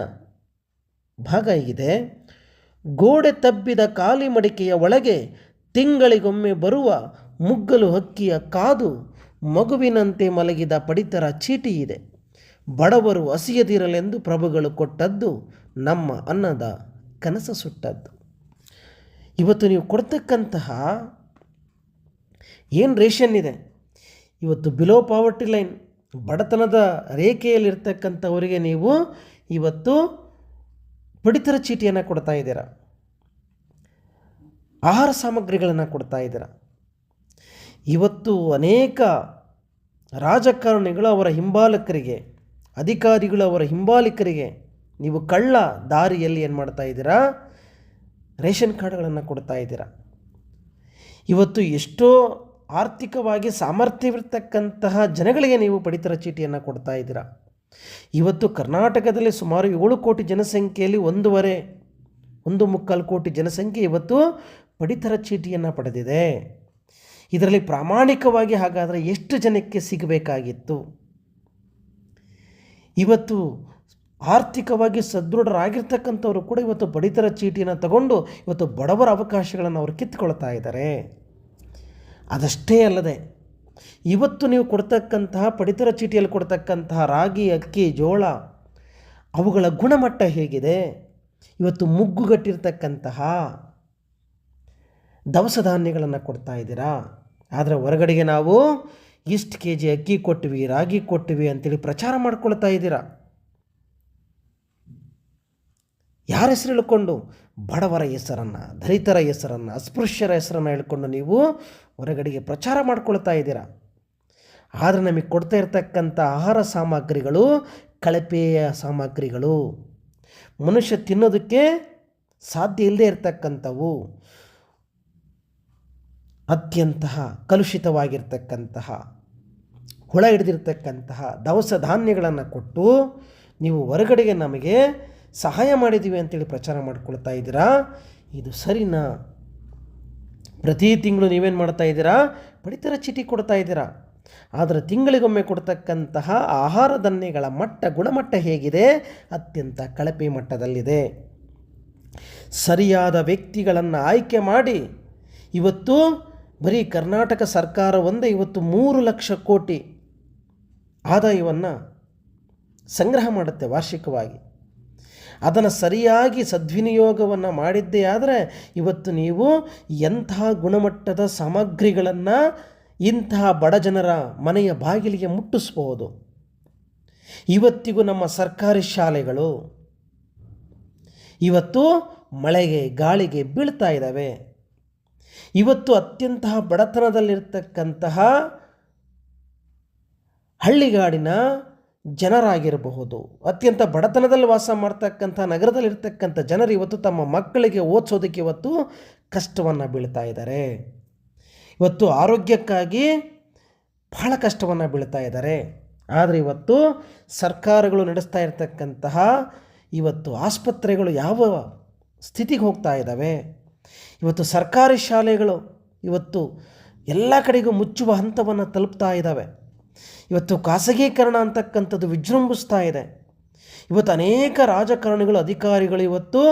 ಭಾಗ ಹೀಗಿದೆ: ಗೋಡೆ ತಬ್ಬಿದ ಖಾಲಿ ಮಡಿಕೆಯ ಒಳಗೆ ತಿಂಗಳಿಗೊಮ್ಮೆ ಬರುವ ಮುಗ್ಗಲು ಹಕ್ಕಿಯ ಕಾದು ಮಗುವಿನಂತೆ ಮಲಗಿದ ಪಡಿತರ ಚೀಟಿ ಇದೆ. ಬಡವರು ಹಸಿಯದಿರಲೆಂದು ಪ್ರಭುಗಳು ಕೊಟ್ಟದ್ದು ನಮ್ಮ ಅನ್ನದ ಕನಸು ಸುಟ್ಟದ್ದು. ಇವತ್ತು ನೀವು ಕೊಡ್ತಕ್ಕಂತಹ ಏನು ರೇಷನ್ ಇದೆ, ಇವತ್ತು ಬಿಲೋ ಪಾವರ್ಟಿ ಲೈನ್, ಬಡತನದ ರೇಖೆಯಲ್ಲಿರ್ತಕ್ಕಂಥವರಿಗೆ ನೀವು ಇವತ್ತು ಪಡಿತರ ಚೀಟಿಯನ್ನು ಕೊಡ್ತಾ ಇದ್ದೀರಾ, ಆಹಾರ ಸಾಮಗ್ರಿಗಳನ್ನು ಕೊಡ್ತಾ ಇದ್ದೀರಾ. ಇವತ್ತು ಅನೇಕ ರಾಜಕಾರಣಿಗಳು ಅವರ ಹಿಂಬಾಲಕರಿಗೆ, ಅಧಿಕಾರಿಗಳು ಅವರ ಹಿಂಬಾಲಕರಿಗೆ ನೀವು ಕಳ್ಳ ದಾರಿಯಲ್ಲಿ ಏನು ಮಾಡ್ತಾ ಇದ್ದೀರಾ? ರೇಷನ್ ಕಾರ್ಡ್ಗಳನ್ನು ಕೊಡ್ತಾ ಇದ್ದೀರಾ. ಇವತ್ತು ಎಷ್ಟೋ ಆರ್ಥಿಕವಾಗಿ ಸಾಮರ್ಥ್ಯವಿರ್ತಕ್ಕಂತಹ ಜನಗಳಿಗೆ ನೀವು ಪಡಿತರ ಚೀಟಿಯನ್ನು ಕೊಡ್ತಾ ಇದ್ದೀರಾ. ಇವತ್ತು ಕರ್ನಾಟಕದಲ್ಲಿ ಸುಮಾರು 7 ಕೋಟಿ ಜನಸಂಖ್ಯೆಯಲ್ಲಿ 1.25 ಕೋಟಿ ಜನಸಂಖ್ಯೆ ಇವತ್ತು ಪಡಿತರ ಚೀಟಿಯನ್ನು ಪಡೆದಿದೆ. ಇದರಲ್ಲಿ ಪ್ರಾಮಾಣಿಕವಾಗಿ ಹಾಗಾದರೆ ಎಷ್ಟು ಜನಕ್ಕೆ ಸಿಗಬೇಕಾಗಿತ್ತು? ಇವತ್ತು ಆರ್ಥಿಕವಾಗಿ ಸದೃಢರಾಗಿರ್ತಕ್ಕಂಥವರು ಕೂಡ ಇವತ್ತು ಪಡಿತರ ಚೀಟಿಯನ್ನು ತಗೊಂಡು ಇವತ್ತು ಬಡವರ ಅವಕಾಶಗಳನ್ನು ಅವರು ಕಿತ್ತುಕೊಳ್ತಾ ಇದ್ದಾರೆ. ಅದಷ್ಟೇ ಅಲ್ಲದೆ ಇವತ್ತು ನೀವು ಕೊಡ್ತಕ್ಕಂತಹ ಪಡಿತರ ಚೀಟಿಯಲ್ಲಿ ಕೊಡ್ತಕ್ಕಂತಹ ರಾಗಿ, ಅಕ್ಕಿ, ಜೋಳ ಅವುಗಳ ಗುಣಮಟ್ಟ ಹೇಗಿದೆ? ಇವತ್ತು ಮುಗ್ಗುಗಟ್ಟಿರ್ತಕ್ಕಂತಹ ದವಸ ಧಾನ್ಯಗಳನ್ನು ಕೊಡ್ತಾ ಇದ್ದೀರಾ. ಆದರೆ ಹೊರಗಡೆಗೆ ನಾವು ಇಷ್ಟು ಕೆ ಜಿ ಅಕ್ಕಿ ಕೊಟ್ವಿ, ರಾಗಿ ಕೊಟ್ವಿ ಅಂತೇಳಿ ಪ್ರಚಾರ ಮಾಡ್ಕೊಳ್ತಾ ಇದ್ದೀರಾ. ಯಾರ ಹೆಸರು ಹೇಳ್ಕೊಂಡು? ಬಡವರ ಹೆಸರನ್ನು, ದಲಿತರ ಹೆಸರನ್ನು, ಅಸ್ಪೃಶ್ಯರ ಹೆಸರನ್ನು ಹೇಳ್ಕೊಂಡು ನೀವು ಹೊರಗಡೆಗೆ ಪ್ರಚಾರ ಮಾಡ್ಕೊಳ್ತಾ ಇದ್ದೀರಾ. ಆದರೆ ನಮಗೆ ಕೊಡ್ತಾ ಇರ್ತಕ್ಕಂಥ ಆಹಾರ ಸಾಮಗ್ರಿಗಳು ಕಳಪೆಯ ಸಾಮಗ್ರಿಗಳು, ಮನುಷ್ಯ ತಿನ್ನೋದಕ್ಕೆ ಸಾಧ್ಯ ಇಲ್ಲದೆ ಇರತಕ್ಕಂಥವು, ಅತ್ಯಂತ ಕಲುಷಿತವಾಗಿರ್ತಕ್ಕಂತಹ, ಹುಳ ಹಿಡಿದಿರ್ತಕ್ಕಂತಹ ದವಸ ಧಾನ್ಯಗಳನ್ನು ಕೊಟ್ಟು ನೀವು ಹೊರಗಡೆಗೆ ನಮಗೆ ಸಹಾಯ ಮಾಡಿದ್ದೀವಿ ಅಂತೇಳಿ ಪ್ರಚಾರ ಮಾಡ್ಕೊಳ್ತಾ ಇದ್ದೀರಾ. ಇದು ಸರಿನಾ? ಪ್ರತಿ ತಿಂಗಳು ನೀವೇನು ಮಾಡ್ತಾ ಇದ್ದೀರಾ? ಪಡಿತರ ಚೀಟಿ ಕೊಡ್ತಾ ಇದ್ದೀರಾ. ಆದರೆ ತಿಂಗಳಿಗೊಮ್ಮೆ ಕೊಡ್ತಕ್ಕಂತಹ ಆಹಾರ ಧಾನ್ಯಗಳ ಗುಣಮಟ್ಟ ಹೇಗಿದೆ? ಅತ್ಯಂತ ಕಳಪೆ ಮಟ್ಟದಲ್ಲಿದೆ. ಸರಿಯಾದ ವ್ಯಕ್ತಿಗಳನ್ನು ಆಯ್ಕೆ ಮಾಡಿ ಇವತ್ತು ಬರೀ ಕರ್ನಾಟಕ ಸರ್ಕಾರ ಒಂದೇ ಇವತ್ತು 3 ಲಕ್ಷ ಕೋಟಿ ಆದಾಯವನ್ನು ಸಂಗ್ರಹ ಮಾಡುತ್ತೆ ವಾರ್ಷಿಕವಾಗಿ. ಅದನ್ನು ಸರಿಯಾಗಿ ಸದ್ವಿನಿಯೋಗವನ್ನು ಮಾಡಿದ್ದೇ ಆದರೆ ಇವತ್ತು ನೀವು ಎಂತಹ ಗುಣಮಟ್ಟದ ಸಾಮಗ್ರಿಗಳನ್ನು ಇಂತಹ ಬಡ ಜನರ ಮನೆಯ ಬಾಗಿಲಿಗೆ ಮುಟ್ಟಿಸ್ಬೋದು. ಇವತ್ತಿಗೂ ನಮ್ಮ ಸರ್ಕಾರಿ ಶಾಲೆಗಳು ಇವತ್ತು ಮಳೆಗೆ ಗಾಳಿಗೆ ಬೀಳ್ತಾ ಇದ್ದಾವೆ. ಇವತ್ತು ಅತ್ಯಂತ ಬಡತನದಲ್ಲಿರ್ತಕ್ಕಂತಹ ಹಳ್ಳಿಗಾಡಿನ ಜನರಾಗಿರಬಹುದು, ಅತ್ಯಂತ ಬಡತನದಲ್ಲಿ ವಾಸ ಮಾಡ್ತಕ್ಕಂಥ ನಗರದಲ್ಲಿರ್ತಕ್ಕಂಥ ಜನರು ಇವತ್ತು ತಮ್ಮ ಮಕ್ಕಳಿಗೆ ಓದಿಸೋದಕ್ಕೆ ಇವತ್ತು ಕಷ್ಟವನ್ನು ಬೀಳ್ತಾ ಇದ್ದಾರೆ. ಇವತ್ತು ಆರೋಗ್ಯಕ್ಕಾಗಿ ಬಹಳ ಕಷ್ಟವನ್ನು ಬೀಳ್ತಾ ಇದ್ದಾರೆ. ಆದರೆ ಇವತ್ತು ಸರ್ಕಾರಗಳು ನಡೆಸ್ತಾ ಇರತಕ್ಕಂತಹ ಇವತ್ತು ಆಸ್ಪತ್ರೆಗಳು ಯಾವ ಸ್ಥಿತಿಗೆ ಹೋಗ್ತಾ ಇದ್ದಾವೆ. ಇವತ್ತು ಸರ್ಕಾರಿ ಶಾಲೆಗಳು ಇವತ್ತು ಎಲ್ಲ ಕಡೆಗೂ ಮುಚ್ಚುವ ಹಂತವನ್ನು ತಲುಪ್ತಾ ಇದ್ದಾವೆ. ಇವತ್ತು ಖಾಸಗೀಕರಣ ಅಂತಕ್ಕಂಥದ್ದು ವಿಜೃಂಭಿಸ್ತಾ ಇದೆ. ಇವತ್ತು ಅನೇಕ ರಾಜಕಾರಣಿಗಳು, ಅಧಿಕಾರಿಗಳು ಇವತ್ತು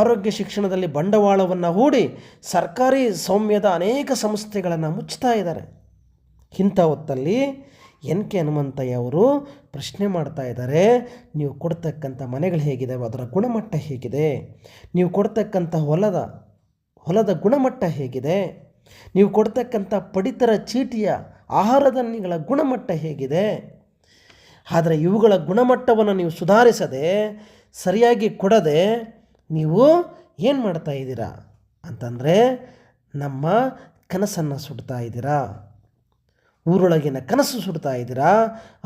ಆರೋಗ್ಯ ಶಿಕ್ಷಣದಲ್ಲಿ ಬಂಡವಾಳವನ್ನು ಹೂಡಿ ಸರ್ಕಾರಿ ಸ್ವಾಮ್ಯದ ಅನೇಕ ಸಂಸ್ಥೆಗಳನ್ನು ಮುಚ್ತಾ ಇದ್ದಾರೆ. ಇಂಥ ಹೊತ್ತಲ್ಲಿ ಕೆ ಹನುಮಂತಯ್ಯ ಅವರು ಪ್ರಶ್ನೆ ಮಾಡ್ತಾ ಇದ್ದಾರೆ, ನೀವು ಕೊಡ್ತಕ್ಕಂಥ ಮನೆಗಳು ಹೇಗಿದ್ದಾವೆ, ಅದರ ಗುಣಮಟ್ಟ ಹೇಗಿದೆ? ನೀವು ಕೊಡ್ತಕ್ಕಂಥ ಹೊಲದ ಗುಣಮಟ್ಟ ಹೇಗಿದೆ? ನೀವು ಕೊಡ್ತಕ್ಕಂಥ ಪಡಿತರ ಚೀಟಿಯ ಆಹಾರ ಧಾನ್ಯಗಳ ಗುಣಮಟ್ಟ ಹೇಗಿದೆ? ಆದರೆ ಇವುಗಳ ಗುಣಮಟ್ಟವನ್ನು ನೀವು ಸುಧಾರಿಸದೆ, ಸರಿಯಾಗಿ ಕೊಡದೆ ನೀವು ಏನು ಮಾಡ್ತಾ ಇದ್ದೀರಾ ಅಂತಂದರೆ ನಮ್ಮ ಕನಸನ್ನು ಸುಡ್ತಾ ಇದ್ದೀರಾ. ಊರೊಳಗಿನ ಕನಸು ಸುಡ್ತಾ ಇದ್ದೀರಾ,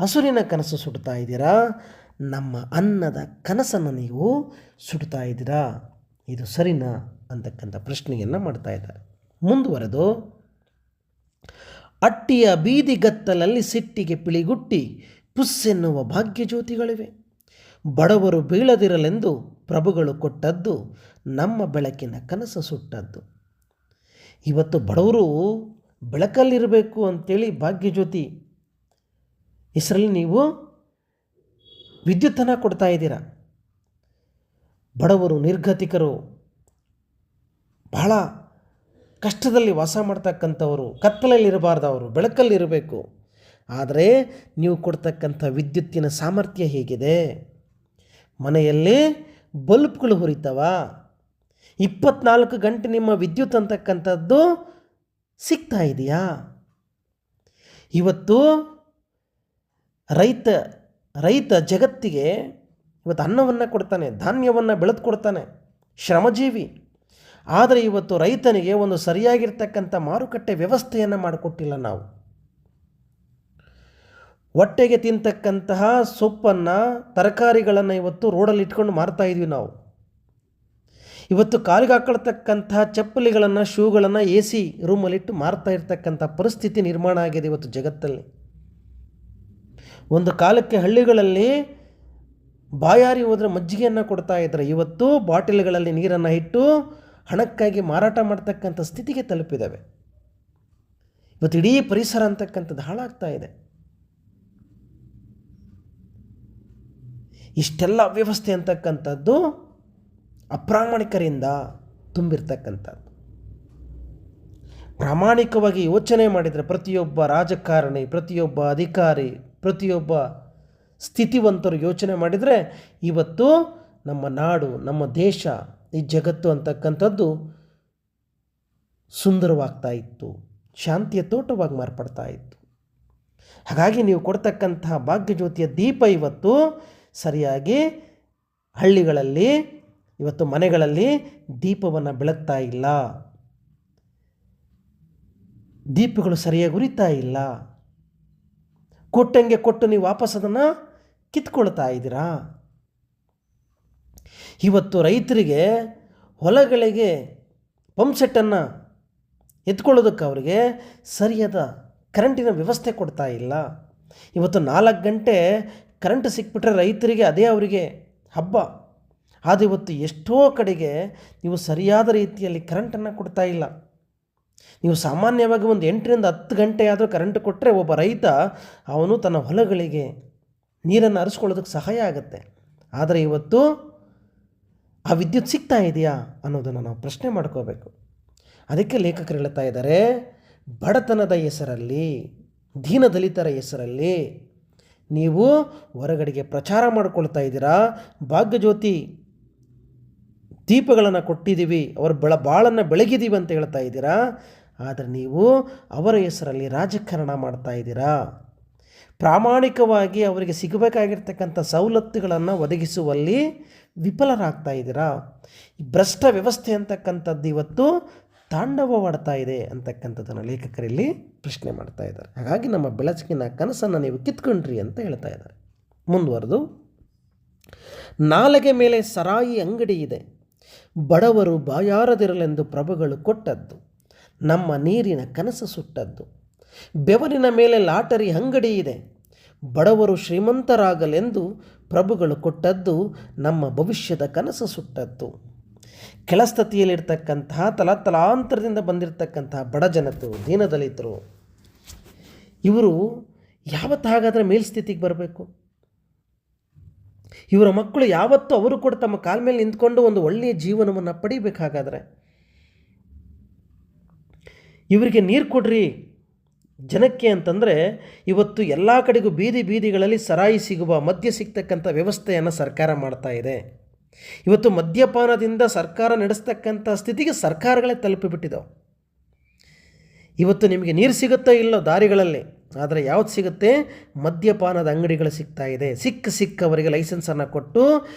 ಹಸುರಿನ ಕನಸು ಸುಡ್ತಾ ಇದ್ದೀರಾ, ನಮ್ಮ ಅನ್ನದ ಕನಸನ್ನು ನೀವು ಸುಡ್ತಾ ಇದ್ದೀರಾ. ಇದು ಸರಿನಾ ಅಂತಕ್ಕಂಥ ಪ್ರಶ್ನೆಯನ್ನು ಮಾಡ್ತಾ ಇದ್ದಾರೆ. ಮುಂದುವರೆದು, ಅಟ್ಟಿಯ ಬೀದಿಗತ್ತಲಲ್ಲಿ ಸಿಟ್ಟಿಗೆ ಪಿಳಿಗುಟ್ಟಿ ಪುಸ್ಸೆನ್ನುವ ಭಾಗ್ಯಜ್ಯೋತಿಗಳಿವೆ. ಬಡವರು ಬೀಳದಿರಲೆಂದು ಪ್ರಭುಗಳು ಕೊಟ್ಟದ್ದು, ನಮ್ಮ ಬೆಳಕಿನ ಕನಸು ಸುಟ್ಟದ್ದು. ಇವತ್ತು ಬಡವರು ಬೆಳಕಲ್ಲಿರಬೇಕು ಅಂಥೇಳಿ ಭಾಗ್ಯಜ್ಯೋತಿ ಹೆಸರಲ್ಲಿ ನೀವು ವಿದ್ಯುತ್ತನ್ನು ಕೊಡ್ತಾ ಇದ್ದೀರಾ. ಬಡವರು, ನಿರ್ಗತಿಕರು, ಬಹಳ ಕಷ್ಟದಲ್ಲಿ ವಾಸ ಮಾಡ್ತಕ್ಕಂಥವರು, ಕತ್ತಲಲ್ಲಿರಬಾರ್ದವರು ಬೆಳಕಲ್ಲಿರಬೇಕು. ಆದರೆ ನೀವು ಕೊಡ್ತಕ್ಕಂಥ ವಿದ್ಯುತ್ತಿನ ಸಾಮರ್ಥ್ಯ ಹೇಗಿದೆ? ಮನೆಯಲ್ಲಿ ಬಲ್ಬ್ಗಳು ಹುರಿತಾವ? 24 ಗಂಟೆ ನಿಮ್ಮ ವಿದ್ಯುತ್ ಅಂತಕ್ಕಂಥದ್ದು ಸಿಗ್ತಾ ಇದೆಯಾ? ಇವತ್ತು ರೈತ ಜಗತ್ತಿಗೆ ಇವತ್ತು ಅನ್ನವನ್ನು ಕೊಡ್ತಾನೆ, ಧಾನ್ಯವನ್ನು ಬೆಳೆದು ಕೊಡ್ತಾನೆ, ಶ್ರಮಜೀವಿ. ಆದರೆ ಇವತ್ತು ರೈತನಿಗೆ ಒಂದು ಸರಿಯಾಗಿರ್ತಕ್ಕಂಥ ಮಾರುಕಟ್ಟೆ ವ್ಯವಸ್ಥೆಯನ್ನು ಮಾಡಿಕೊಟ್ಟಿಲ್ಲ ನಾವು. ಹೊಟ್ಟೆಗೆ ತಿಂತಕ್ಕಂತಹ ಸೊಪ್ಪನ್ನು, ತರಕಾರಿಗಳನ್ನು ಇವತ್ತು ರೋಡಲ್ಲಿ ಇಟ್ಕೊಂಡು ಮಾರ್ತಾ ಇದ್ವಿ ನಾವು. ಇವತ್ತು ಕಾಲಿಗೆ ಹಾಕೊಳ್ತಕ್ಕಂತಹ ಚಪ್ಪಲಿಗಳನ್ನು, ಶೂಗಳನ್ನು AC ರೂಮಲ್ಲಿಟ್ಟು ಮಾರ್ತಾ ಇರ್ತಕ್ಕಂಥ ಪರಿಸ್ಥಿತಿ ನಿರ್ಮಾಣ ಆಗಿದೆ ಇವತ್ತು ಜಗತ್ತಲ್ಲಿ. ಒಂದು ಕಾಲಕ್ಕೆ ಹಳ್ಳಿಗಳಲ್ಲಿ ಬಾಯಾರಿ ಹೋದರೆ ಮಜ್ಜಿಗೆಯನ್ನು ಕೊಡ್ತಾ ಇದ್ದಾರೆ. ಇವತ್ತು ಬಾಟಲ್ಗಳಲ್ಲಿ ನೀರನ್ನು ಇಟ್ಟು ಹಣಕ್ಕಾಗಿ ಮಾರಾಟ ಮಾಡ್ತಕ್ಕಂಥ ಸ್ಥಿತಿಗೆ ತಲುಪಿದ್ದಾವೆ. ಇವತ್ತು ಇಡೀ ಪರಿಸರ ಅಂತಕ್ಕಂಥದ್ದು ಹಾಳಾಗ್ತಾ ಇದೆ. ಇಷ್ಟೆಲ್ಲ ಅವ್ಯವಸ್ಥೆ ಅಂತಕ್ಕಂಥದ್ದು ಅಪ್ರಾಮಾಣಿಕರಿಂದ ತುಂಬಿರ್ತಕ್ಕಂಥದ್ದು. ಪ್ರಾಮಾಣಿಕವಾಗಿ ಯೋಚನೆ ಮಾಡಿದರೆ ಪ್ರತಿಯೊಬ್ಬ ರಾಜಕಾರಣಿ, ಪ್ರತಿಯೊಬ್ಬ ಅಧಿಕಾರಿ, ಪ್ರತಿಯೊಬ್ಬ ಸ್ಥಿತಿವಂತರು ಯೋಚನೆ ಮಾಡಿದರೆ ಇವತ್ತು ನಮ್ಮ ನಾಡು, ನಮ್ಮ ದೇಶ, ಈ ಜಗತ್ತು ಅಂತಕ್ಕಂಥದ್ದು ಸುಂದರವಾಗ್ತಾ ಇತ್ತು, ಶಾಂತಿಯ ತೋಟವಾಗಿ ಮಾರ್ಪಡ್ತಾ ಇತ್ತು. ಹಾಗಾಗಿ ನೀವು ಕೊಡ್ತಕ್ಕಂತಹ ಭಾಗ್ಯಜ್ಯೋತಿಯ ದೀಪ ಇವತ್ತು ಸರಿಯಾಗಿ ಹಳ್ಳಿಗಳಲ್ಲಿ, ಇವತ್ತು ಮನೆಗಳಲ್ಲಿ ದೀಪವನ್ನು ಬೆಳಗ್ತಾ ಇಲ್ಲ, ದೀಪಗಳು ಸರಿಯಾಗಿ ಉರಿತಾ ಇಲ್ಲ. ಕೊಟ್ಟಂಗೆ ಕೊಟ್ಟು ನೀವು ವಾಪಸ್ ಅದನ್ನು ಕಿತ್ಕೊಳ್ತಾ ಇದ್ದೀರಾ. ಇವತ್ತು ರೈತರಿಗೆ ಹೊಲಗಳಿಗೆ ಪಂಪ್ಸೆಟ್ಟನ್ನು ಎತ್ಕೊಳ್ಳೋದಕ್ಕೆ ಅವರಿಗೆ ಸರಿಯಾದ ಕರೆಂಟಿನ ವ್ಯವಸ್ಥೆ ಕೊಡ್ತಾ ಇಲ್ಲ. ಇವತ್ತು 4 ಗಂಟೆ ಕರೆಂಟ್ ಸಿಕ್ಬಿಟ್ರೆ ರೈತರಿಗೆ ಅದೇ ಅವರಿಗೆ ಹಬ್ಬ. ಆದರೆ ಇವತ್ತು ಎಷ್ಟೋ ಕಡೆಗೆ ನೀವು ಸರಿಯಾದ ರೀತಿಯಲ್ಲಿ ಕರೆಂಟನ್ನು ಕೊಡ್ತಾ ಇಲ್ಲ. ನೀವು ಸಾಮಾನ್ಯವಾಗಿ ಒಂದು 8ರಿಂದ 10 ಗಂಟೆ ಆದರೂ ಕರೆಂಟ್ ಕೊಟ್ಟರೆ ಒಬ್ಬ ರೈತ ಅವನು ತನ್ನ ಹೊಲಗಳಿಗೆ ನೀರನ್ನು ಹರಿಸ್ಕೊಳ್ಳೋದಕ್ಕೆ ಸಹಾಯ ಆಗುತ್ತೆ. ಆದರೆ ಇವತ್ತು ಆ ವಿದ್ಯುತ್ ಸಿಗ್ತಾ ಇದೆಯಾ ಅನ್ನೋದನ್ನು ನಾವು ಪ್ರಶ್ನೆ ಮಾಡ್ಕೋಬೇಕು. ಅದಕ್ಕೆ ಲೇಖಕರು ಹೇಳ್ತಾ ಇದ್ದಾರೆ, ಬಡತನದ ಹೆಸರಲ್ಲಿ, ದೀನದಲಿತರ ಹೆಸರಲ್ಲಿ ನೀವು ಹೊರಗಡೆಗೆ ಪ್ರಚಾರ ಮಾಡ್ಕೊಳ್ತಾ ಇದ್ದೀರಾ. ಭಾಗ್ಯಜ್ಯೋತಿ ದೀಪಗಳನ್ನು ಕೊಟ್ಟಿದ್ದೀವಿ, ಅವರ ಬಾಳನ್ನು ಬೆಳಗಿದ್ದೀವಿ ಅಂತ ಹೇಳ್ತಾ ಇದ್ದೀರಾ. ಆದರೆ ನೀವು ಅವರ ಹೆಸರಲ್ಲಿ ರಾಜಕಾರಣ ಮಾಡ್ತಾ ಇದ್ದೀರಾ. ಪ್ರಾಮಾಣಿಕವಾಗಿ ಅವರಿಗೆ ಸಿಗಬೇಕಾಗಿರ್ತಕ್ಕಂಥ ಸವಲತ್ತುಗಳನ್ನು ಒದಗಿಸುವಲ್ಲಿ ವಿಫಲರಾಗ್ತಾ ಇದ್ದೀರಾ. ಈ ಭ್ರಷ್ಟ ವ್ಯವಸ್ಥೆ ಅಂತಕ್ಕಂಥದ್ದು ಇವತ್ತು ತಾಂಡವವಾಡ್ತಾ ಇದೆ ಅಂತಕ್ಕಂಥದ್ದನ್ನು ಲೇಖಕರಲ್ಲಿ ಪ್ರಶ್ನೆ ಮಾಡ್ತಾ ಇದ್ದಾರೆ. ಹಾಗಾಗಿ ನಮ್ಮ ಬೆಳಕಿನ ಕನಸನ್ನು ನೀವು ಕಿತ್ಕೊಂಡ್ರಿ ಅಂತ ಹೇಳ್ತಾ ಇದ್ದಾರೆ. ಮುಂದುವರೆದು, ನಾಲೆಗೆ ಮೇಲೆ ಸರಾಯಿ ಅಂಗಡಿ ಇದೆ, ಬಡವರು ಬಾಯಾರದಿರಲೆಂದು ಪ್ರಭುಗಳು ಕೊಟ್ಟದ್ದು, ನಮ್ಮ ನೀರಿನ ಕನಸು ಸುಟ್ಟದ್ದು. ಬೆವರಿನ ಮೇಲೆ ಲಾಟರಿ ಅಂಗಡಿ ಇದೆ, ಬಡವರು ಶ್ರೀಮಂತರಾಗಲೆಂದು ಪ್ರಭುಗಳು ಕೊಟ್ಟದ್ದು, ನಮ್ಮ ಭವಿಷ್ಯದ ಕನಸು ಸುಟ್ಟದ್ದು. ಕೆಳಸ್ಥಿತಿಯಲ್ಲಿರ್ತಕ್ಕಂತಹ ತಲಾಂತರದಿಂದ ಬಂದಿರತಕ್ಕಂತಹ ಬಡ ಜನರು, ದೀನದಲಿತರು, ಇವರು ಯಾವತ್ತಾಗಾದರೆ ಮೇಲ್ಸ್ಥಿತಿಗೆ ಬರಬೇಕು? ಇವರ ಮಕ್ಕಳು ಯಾವತ್ತೂ ಅವರು ಕೂಡ ತಮ್ಮ ಕಾಲ ಮೇಲೆ ನಿಂತ್ಕೊಂಡು ಒಂದು ಒಳ್ಳೆಯ ಜೀವನವನ್ನು ಪಡಿಬೇಕಾಗಾದರೆ ಇವರಿಗೆ ನೀರು ಕೊಡ್ರಿ ಜನಕ್ಕೆ ಅಂತಂದರೆ, ಇವತ್ತು ಎಲ್ಲ ಕಡೆಗೂ ಬೀದಿಗಳಲ್ಲಿ ಸರಾಯಿ ಸಿಗುವ, ಮದ್ಯ ಸಿಗ್ತಕ್ಕಂಥ ವ್ಯವಸ್ಥೆಯನ್ನು ಸರ್ಕಾರ ಮಾಡ್ತಾ ಇದೆ. ಇವತ್ತು ಮದ್ಯಪಾನದಿಂದ ಸರ್ಕಾರ ನಡೆಸ್ತಕ್ಕಂಥ ಸ್ಥಿತಿಗೆ ಸರ್ಕಾರಗಳೇ ತಲುಪಿಬಿಟ್ಟಿದ್ದಾವೆ. ಇವತ್ತು ನಿಮಗೆ ನೀರು ಸಿಗುತ್ತೋ ಇಲ್ಲೋ ದಾರಿಗಳಲ್ಲಿ, ಆದರೆ ಯಾವ್ದು ಸಿಗುತ್ತೆ? ಮದ್ಯಪಾನದ ಅಂಗಡಿಗಳು ಸಿಗ್ತಾ ಇದೆ. ಸಿಕ್ಕವರಿಗೆ ಲೈಸೆನ್ಸನ್ನು ಕೊಟ್ಟು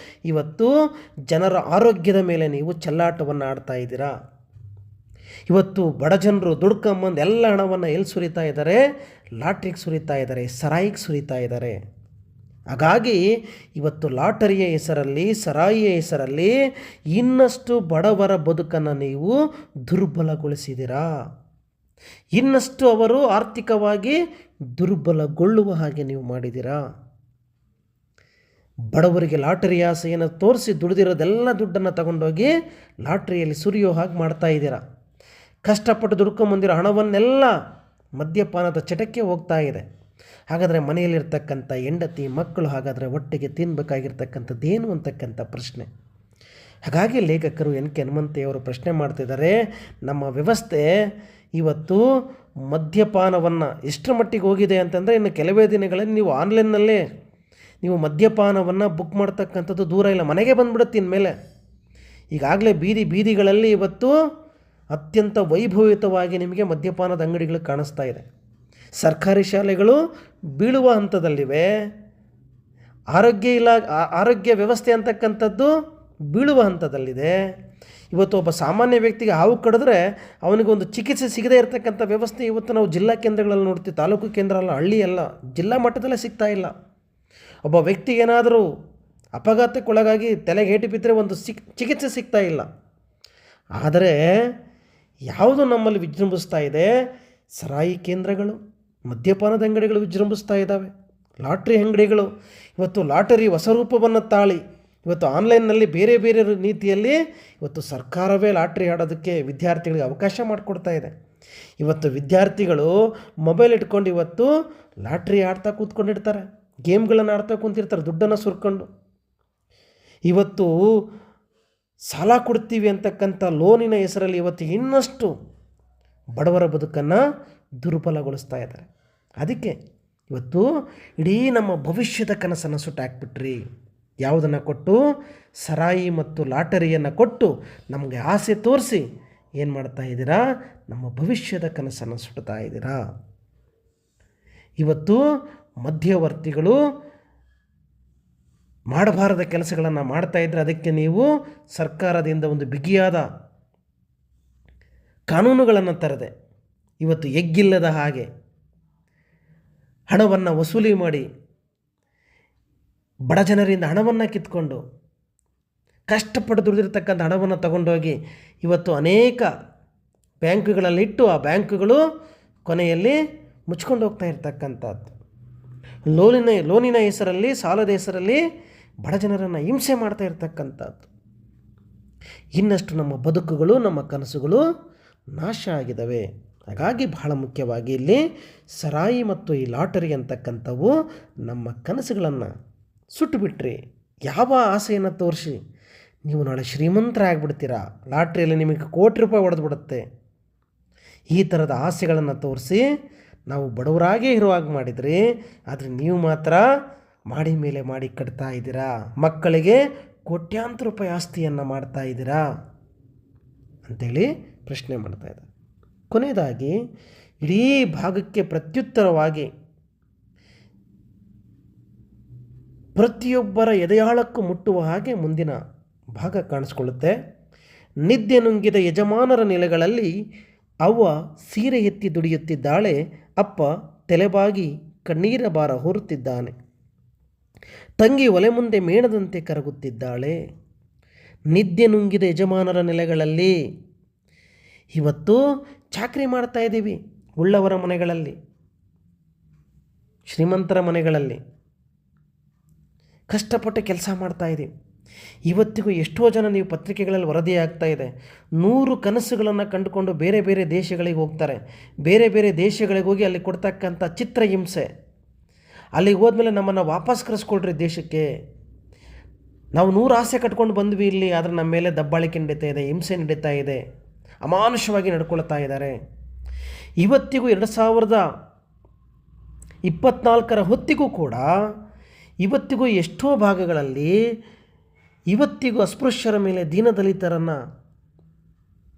ಇವತ್ತು ಜನರ ಆರೋಗ್ಯದ ಮೇಲೆ ನೀವು ಚೆಲ್ಲಾಟವನ್ನು ಆಡ್ತಾ ಇದ್ದೀರಾ. ಇವತ್ತು ಬಡ ಜನರು ದುಡ್ಕೊಂಬಂದು ಎಲ್ಲ ಹಣವನ್ನು ಎಲ್ಲಿ ಸುರಿತಾ ಇದ್ದಾರೆ? ಲಾಟ್ರಿಗೆ ಸುರಿತಾ ಇದ್ದಾರೆ, ಸರಾಯಿಗೆ ಸುರಿತಾ ಇದ್ದಾರೆ. ಹಾಗಾಗಿ ಇವತ್ತು ಲಾಟರಿಯ ಹೆಸರಲ್ಲಿ, ಸರಾಯಿಯ ಹೆಸರಲ್ಲಿ ಇನ್ನಷ್ಟು ಬಡವರ ಬದುಕನ್ನು ನೀವು ದುರ್ಬಲಗೊಳಿಸಿದ್ದೀರಾ. ಇನ್ನಷ್ಟು ಅವರು ಆರ್ಥಿಕವಾಗಿ ದುರ್ಬಲಗೊಳ್ಳುವ ಹಾಗೆ ನೀವು ಮಾಡಿದ್ದೀರಾ. ಬಡವರಿಗೆ ಲಾಟರಿ ಆಸೆಯನ್ನು ತೋರಿಸಿ ದುಡಿದಿರೋದೆಲ್ಲ ದುಡ್ಡನ್ನು ತಗೊಂಡೋಗಿ ಲಾಟ್ರಿಯಲ್ಲಿ ಸುರಿಯೋ ಹಾಗೆ ಮಾಡ್ತಾ ಇದ್ದೀರಾ. ಕಷ್ಟಪಟ್ಟು ದುಡ್ಕೊಂಬಂದಿರೋ ಹಣವನ್ನೆಲ್ಲ ಮದ್ಯಪಾನದ ಚಟಕ್ಕೆ ಹೋಗ್ತಾ ಇದೆ. ಹಾಗಾದರೆ ಮನೆಯಲ್ಲಿರ್ತಕ್ಕಂಥ ಹೆಂಡತಿ ಮಕ್ಕಳು ಹಾಗಾದರೆ ಒಟ್ಟಿಗೆ ತಿನ್ನಬೇಕಾಗಿರ್ತಕ್ಕಂಥದ್ದೇನು ಅಂತಕ್ಕಂಥ ಪ್ರಶ್ನೆ. ಹಾಗಾಗಿ ಲೇಖಕರು ಕೆ ಹನುಮಂತಯ್ಯವರು ಪ್ರಶ್ನೆ ಮಾಡ್ತಿದ್ದಾರೆ, ನಮ್ಮ ವ್ಯವಸ್ಥೆ ಇವತ್ತು ಮದ್ಯಪಾನವನ್ನು ಎಷ್ಟರ ಮಟ್ಟಿಗೆ ಹೋಗಿದೆ ಅಂತಂದರೆ, ಇನ್ನು ಕೆಲವೇ ದಿನಗಳಲ್ಲಿ ನೀವು ಆನ್ಲೈನ್ನಲ್ಲೇ ನೀವು ಮದ್ಯಪಾನವನ್ನು ಬುಕ್ ಮಾಡ್ತಕ್ಕಂಥದ್ದು ದೂರ ಇಲ್ಲ, ಮನೆಗೆ ಬಂದುಬಿಡುತ್ತೆ ಇನ್ಮೇಲೆ. ಈಗಾಗಲೇ ಬೀದಿಗಳಲ್ಲಿ ಇವತ್ತು ಅತ್ಯಂತ ವೈಭವಯುತವಾಗಿ ನಿಮಗೆ ಮದ್ಯಪಾನದ ಅಂಗಡಿಗಳು ಕಾಣಿಸ್ತಾ ಇದೆ. ಸರ್ಕಾರಿ ಶಾಲೆಗಳು ಬೀಳುವ ಹಂತದಲ್ಲಿವೆ. ಆರೋಗ್ಯ ವ್ಯವಸ್ಥೆ ಅಂತಕ್ಕಂಥದ್ದು ಬೀಳುವ ಹಂತದಲ್ಲಿದೆ. ಇವತ್ತು ಒಬ್ಬ ಸಾಮಾನ್ಯ ವ್ಯಕ್ತಿಗೆ ಹಾವು ಕಡಿದ್ರೆ ಅವನಿಗೊಂದು ಚಿಕಿತ್ಸೆ ಸಿಗದೇ ಇರತಕ್ಕಂಥ ವ್ಯವಸ್ಥೆ ಇವತ್ತು ನಾವು ಜಿಲ್ಲಾ ಕೇಂದ್ರಗಳಲ್ಲಿ ನೋಡ್ತೀವಿ. ತಾಲೂಕು ಕೇಂದ್ರ ಅಲ್ಲ, ಹಳ್ಳಿ ಅಲ್ಲ, ಜಿಲ್ಲಾ ಮಟ್ಟದಲ್ಲೇ ಸಿಗ್ತಾ ಇಲ್ಲ. ಒಬ್ಬ ವ್ಯಕ್ತಿಗೆ ಏನಾದರೂ ಅಪಘಾತಕ್ಕೊಳಗಾಗಿ ತಲೆಗೆ ಏಟು ಬಿದ್ದರೆ ಒಂದು ಚಿಕಿತ್ಸೆ ಸಿಗ್ತಾ ಇಲ್ಲ. ಆದರೆ ಯಾವುದು ನಮ್ಮಲ್ಲಿ ವಿಜೃಂಭಿಸ್ತಾ ಇದೆ? ಸರಾಯಿ ಕೇಂದ್ರಗಳು, ಮದ್ಯಪಾನದ ಅಂಗಡಿಗಳು ವಿಜೃಂಭಿಸ್ತಾ ಇದ್ದಾವೆ. ಲಾಟ್ರಿ ಅಂಗಡಿಗಳು ಇವತ್ತು ಲಾಟರಿ ಹೊಸ ರೂಪವನ್ನು ತಾಳಿ ಇವತ್ತು ಆನ್ಲೈನ್ನಲ್ಲಿ ಬೇರೆ ರೀತಿಯಲ್ಲಿ ಇವತ್ತು ಸರ್ಕಾರವೇ ಲಾಟ್ರಿ ಆಡೋದಕ್ಕೆ ವಿದ್ಯಾರ್ಥಿಗಳಿಗೆ ಅವಕಾಶ ಮಾಡಿಕೊಡ್ತಾ ಇದೆ. ಇವತ್ತು ವಿದ್ಯಾರ್ಥಿಗಳು ಮೊಬೈಲ್ ಇಟ್ಕೊಂಡು ಇವತ್ತು ಲಾಟ್ರಿ ಆಡ್ತಾ ಕೂತ್ಕೊಂಡಿರ್ತಾರೆ, ಗೇಮ್ಗಳನ್ನು ಆಡ್ತಾ ಕೂತಿರ್ತಾರೆ ದುಡ್ಡನ್ನು ಸುರ್ಕೊಂಡು. ಇವತ್ತು ಸಾಲ ಕೊಡ್ತೀವಿ ಅಂತಕ್ಕಂಥ ಲೋನಿನ ಹೆಸರಲ್ಲಿ ಇವತ್ತು ಇನ್ನಷ್ಟು ಬಡವರ ಬದುಕನ್ನು ದುರ್ಬಲಗೊಳಿಸ್ತಾ ಇದ್ದಾರೆ. ಅದಕ್ಕೆ ಇವತ್ತು ಇಡೀ ನಮ್ಮ ಭವಿಷ್ಯದ ಕನಸನ್ನು ಸುಟ್ಟಾಕ್ಬಿಟ್ರಿ. ಯಾವುದನ್ನು ಕೊಟ್ಟು? ಸರಾಯಿ ಮತ್ತು ಲಾಟರಿಯನ್ನು ಕೊಟ್ಟು ನಮಗೆ ಆಸೆ ತೋರಿಸಿ ಏನು ಮಾಡ್ತಾ ಇದ್ದೀರಾ? ನಮ್ಮ ಭವಿಷ್ಯದ ಕನಸನ್ನು ಸುಡ್ತಾ ಇದ್ದೀರಾ. ಇವತ್ತು ಮಧ್ಯವರ್ತಿಗಳು ಮಾಡಬಾರದ ಕೆಲಸಗಳನ್ನು ಮಾಡ್ತಾ ಇದ್ದರೆ ಅದಕ್ಕೆ ನೀವು ಸರ್ಕಾರದಿಂದ ಒಂದು ಬಿಗಿಯಾದ ಕಾನೂನುಗಳನ್ನು ತರದೆ ಇವತ್ತು ಎಗ್ಗಿಲ್ಲದ ಹಾಗೆ ಹಣವನ್ನು ವಸೂಲಿ ಮಾಡಿ ಬಡ ಜನರಿಂದ ಹಣವನ್ನು ಕಿತ್ಕೊಂಡು ಕಷ್ಟಪಟ್ಟು ದುಡಿದಿರ್ತಕ್ಕಂಥ ಹಣವನ್ನು ತಗೊಂಡೋಗಿ ಇವತ್ತು ಅನೇಕ ಬ್ಯಾಂಕುಗಳಲ್ಲಿಟ್ಟು ಆ ಬ್ಯಾಂಕುಗಳು ಕೊನೆಯಲ್ಲಿ ಮುಚ್ಕೊಂಡು ಹೋಗ್ತಾ ಇರ್ತಕ್ಕಂಥದ್ದು. ಲೋನಿನ ಹೆಸರಲ್ಲಿ, ಸಾಲದ ಹೆಸರಲ್ಲಿ ಬಡ ಜನರನ್ನು ಹಿಂಸೆ ಮಾಡ್ತಾ ಇರ್ತಕ್ಕಂಥದ್ದು. ಇನ್ನಷ್ಟು ನಮ್ಮ ಬದುಕುಗಳು, ನಮ್ಮ ಕನಸುಗಳು ನಾಶ ಆಗಿದ್ದಾವೆ. ಹಾಗಾಗಿ ಬಹಳ ಮುಖ್ಯವಾಗಿ ಇಲ್ಲಿ ಸರಾಯಿ ಮತ್ತು ಈ ಲಾಟರಿ ಅಂತಕ್ಕಂಥವು ನಮ್ಮ ಕನಸುಗಳನ್ನು ಸುಟ್ಟುಬಿಟ್ರಿ. ಯಾವ ಆಸೆಯನ್ನು ತೋರಿಸಿ ನೀವು ನಾಳೆ ಶ್ರೀಮಂತರಾಗ್ಬಿಡ್ತೀರಾ, ಲಾಟ್ರಿಯಲ್ಲಿ ನಿಮಗೆ ಕೋಟಿ ರೂಪಾಯಿ ಹೊಡೆದ್ಬಿಡುತ್ತೆ, ಈ ಥರದ ಆಸೆಗಳನ್ನು ತೋರಿಸಿ ನಾವು ಬಡವರಾಗೇ ಇರುವಾಗ ಮಾಡಿದ್ರಿ. ಆದರೆ ನೀವು ಮಾತ್ರ ಮಾಡಿ ಮೇಲೆ ಮಾಡಿ ಕಟ್ತಾ ಇದ್ದೀರಾ, ಮಕ್ಕಳಿಗೆ ಕೋಟ್ಯಾಂತರ ರೂಪಾಯಿ ಆಸ್ತಿಯನ್ನು ಮಾಡ್ತಾ ಇದ್ದೀರಾ ಅಂಥೇಳಿ ಪ್ರಶ್ನೆ ಮಾಡ್ತಾ ಇದ್ದಾರೆ. ಕೊನೆಯದಾಗಿ ಇಡೀ ಭಾಗಕ್ಕೆ ಪ್ರತ್ಯುತ್ತರವಾಗಿ ಪ್ರತಿಯೊಬ್ಬರ ಎದೆಯಾಳಕ್ಕೂ ಮುಟ್ಟುವ ಹಾಗೆ ಮುಂದಿನ ಭಾಗ ಕಾಣಿಸ್ಕೊಳ್ಳುತ್ತೆ. ನಿದ್ದೆ ನುಂಗಿದ ಯಜಮಾನರ ನೆಲೆಗಳಲ್ಲಿ ಅವ್ವ ಸೀರೆ ಎತ್ತಿ ದುಡಿಯುತ್ತಿದ್ದಾಳೆ, ಅಪ್ಪ ತಲೆಬಾಗಿ ಕಣ್ಣೀರ ಭಾರ ಹೊರುತ್ತಿದ್ದಾನೆ, ತಂಗಿ ಒಲೆ ಮುಂದೆ ಮೇಣದಂತೆ ಕರಗುತ್ತಿದ್ದಾಳೆ. ನಿದ್ದೆ ನುಂಗಿದ ಯಜಮಾನರ ನೆಲೆಗಳಲ್ಲಿ ಇವತ್ತು ಚಾಕರಿ ಮಾಡ್ತಾ ಇದ್ದೀವಿ, ಉಳ್ಳವರ ಮನೆಗಳಲ್ಲಿ, ಶ್ರೀಮಂತರ ಮನೆಗಳಲ್ಲಿ ಕಷ್ಟಪಟ್ಟು ಕೆಲಸ ಮಾಡ್ತಾ ಇದ್ದೀವಿ. ಇವತ್ತಿಗೂ ಎಷ್ಟೋ ಜನ ನೀವು ಪತ್ರಿಕೆಗಳಲ್ಲಿ ವರದಿ ಆಗ್ತಾ ಇದೆ, 100 ಕನಸುಗಳನ್ನು ಕಂಡುಕೊಂಡು ಬೇರೆ ಬೇರೆ ದೇಶಗಳಿಗೆ ಹೋಗ್ತಾರೆ. ಬೇರೆ ಬೇರೆ ದೇಶಗಳಿಗೆ ಹೋಗಿ ಅಲ್ಲಿ ಕೊಡ್ತಕ್ಕಂಥ ಚಿತ್ರಹಿಂಸೆ, ಅಲ್ಲಿಗೆ ಹೋದ್ಮೇಲೆ ನಮ್ಮನ್ನು ವಾಪಸ್ ಕರೆಸ್ಕೊಳ್ರಿ ದೇಶಕ್ಕೆ, ನಾವು 100 ಆಸೆ ಕಟ್ಕೊಂಡು ಬಂದ್ವಿ ಇಲ್ಲಿ, ಆದರೆ ನಮ್ಮ ಮೇಲೆ ದಬ್ಬಾಳಿಕೆ ನಡೀತಾ ಇದೆ, ಹಿಂಸೆ ನಡೀತಾ ಇದೆ, ಅಮಾನುಷವಾಗಿ ನಡ್ಕೊಳ್ತಾ ಇದ್ದಾರೆ. ಇವತ್ತಿಗೂ 2024 ಹೊತ್ತಿಗೂ ಕೂಡ ಇವತ್ತಿಗೂ ಎಷ್ಟೋ ಭಾಗಗಳಲ್ಲಿ ಇವತ್ತಿಗೂ ಅಸ್ಪೃಶ್ಯರ ಮೇಲೆ ದೀನದಲಿತರನ್ನು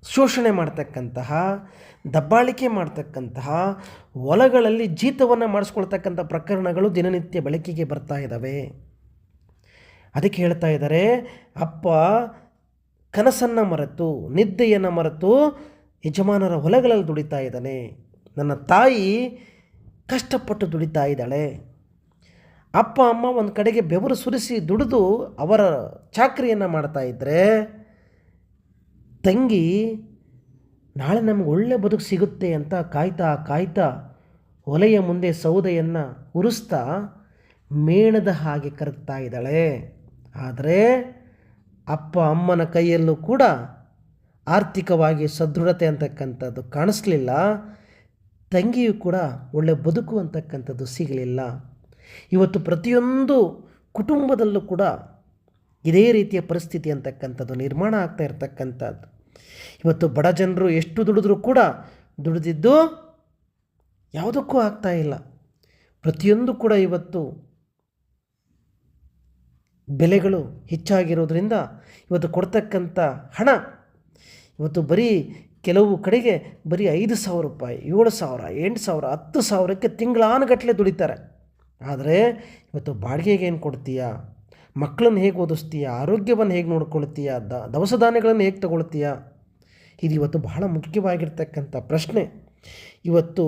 ಶೋಷಣೆ ಮಾಡ್ತಕ್ಕಂತಹ, ದಬ್ಬಾಳಿಕೆ ಮಾಡ್ತಕ್ಕಂತಹ, ಹೊಲಗಳಲ್ಲಿ ಜೀತವನ್ನು ಮಾಡಿಸ್ಕೊಳ್ತಕ್ಕಂಥ ಪ್ರಕರಣಗಳು ದಿನನಿತ್ಯ ಬೆಳಕಿಗೆ ಬರ್ತಾ ಇದ್ದಾವೆ. ಅದಕ್ಕೆ ಹೇಳ್ತಾ ಇದ್ದಾರೆ, ಅಪ್ಪ ಕನಸನ್ನು ಮರೆತು, ನಿದ್ದೆಯನ್ನು ಮರೆತು ಯಜಮಾನರ ಹೊಲಗಳಲ್ಲಿ ದುಡಿತಾ ಇದ್ದಾನೆ, ನನ್ನ ತಾಯಿ ಕಷ್ಟಪಟ್ಟು ದುಡಿತಾ ಇದ್ದಾಳೆ. ಅಪ್ಪ ಅಮ್ಮ ಒಂದು ಕಡೆಗೆ ಬೆವರು ಸುರಿಸಿ ದುಡಿದು ಅವರ ಚಾಕರಿಯನ್ನು ಮಾಡ್ತಾ ಇದ್ದರೆ, ತಂಗಿ ನಾಳೆ ನಮಗೆ ಒಳ್ಳೆ ಬದುಕು ಸಿಗುತ್ತೆ ಅಂತ ಕಾಯ್ತಾ ಕಾಯ್ತಾ ಒಲೆಯ ಮುಂದೆ ಸೌದೆಯನ್ನು ಉರಿಸ್ತಾ ಮೇಣದ ಹಾಗೆ ಕರಗ್ತಾ ಇದ್ದಾಳೆ. ಆದರೆ ಅಪ್ಪ ಅಮ್ಮನ ಕೈಯಲ್ಲೂ ಕೂಡ ಆರ್ಥಿಕವಾಗಿ ಸದೃಢತೆ ಅಂತಕ್ಕಂಥದ್ದು ಕಾಣಿಸ್ಲಿಲ್ಲ, ತಂಗಿಯೂ ಕೂಡ ಒಳ್ಳೆ ಬದುಕು ಅಂತಕ್ಕಂಥದ್ದು ಸಿಗಲಿಲ್ಲ. ಇವತ್ತು ಪ್ರತಿಯೊಂದು ಕುಟುಂಬದಲ್ಲೂ ಕೂಡ ಇದೇ ರೀತಿಯ ಪರಿಸ್ಥಿತಿ ಅಂತಕ್ಕಂಥದ್ದು ನಿರ್ಮಾಣ ಆಗ್ತಾ ಇರತಕ್ಕಂಥದ್ದು. ಇವತ್ತು ಬಡ ಜನರು ಎಷ್ಟು ದುಡಿದ್ರೂ ಕೂಡ ದುಡಿದಿದ್ದು ಯಾವುದಕ್ಕೂ ಆಗ್ತಾ ಇಲ್ಲ. ಪ್ರತಿಯೊಂದು ಕೂಡ ಇವತ್ತು ಬೆಲೆಗಳು ಹೆಚ್ಚಾಗಿರೋದ್ರಿಂದ ಇವತ್ತು ಕೊಡ್ತಕ್ಕಂಥ ಹಣ ಇವತ್ತು ಬರೀ ಕೆಲವು ಕಡೆಗೆ ಬರೀ 5,000 ರೂಪಾಯಿ, 7,000, 8,000, 10,000ಕ್ಕೆ ತಿಂಗಳಾನುಗಟ್ಟಲೆ ದುಡಿತಾರೆ. ಆದರೆ ಇವತ್ತು ಬಾಡಿಗೆಗೆ ಏನು ಕೊಡ್ತೀಯಾ, ಮಕ್ಕಳನ್ನು ಹೇಗೆ ಓದಿಸ್ತೀಯಾ, ಆರೋಗ್ಯವನ್ನು ಹೇಗೆ ನೋಡ್ಕೊಳ್ತೀಯಾ, ದವಸ ಧಾನ್ಯಗಳನ್ನು ಹೇಗೆ ತಗೊಳ್ತೀಯಾ, ಇದು ಇವತ್ತು ಬಹಳ ಮುಖ್ಯವಾಗಿರ್ತಕ್ಕಂಥ ಪ್ರಶ್ನೆ. ಇವತ್ತು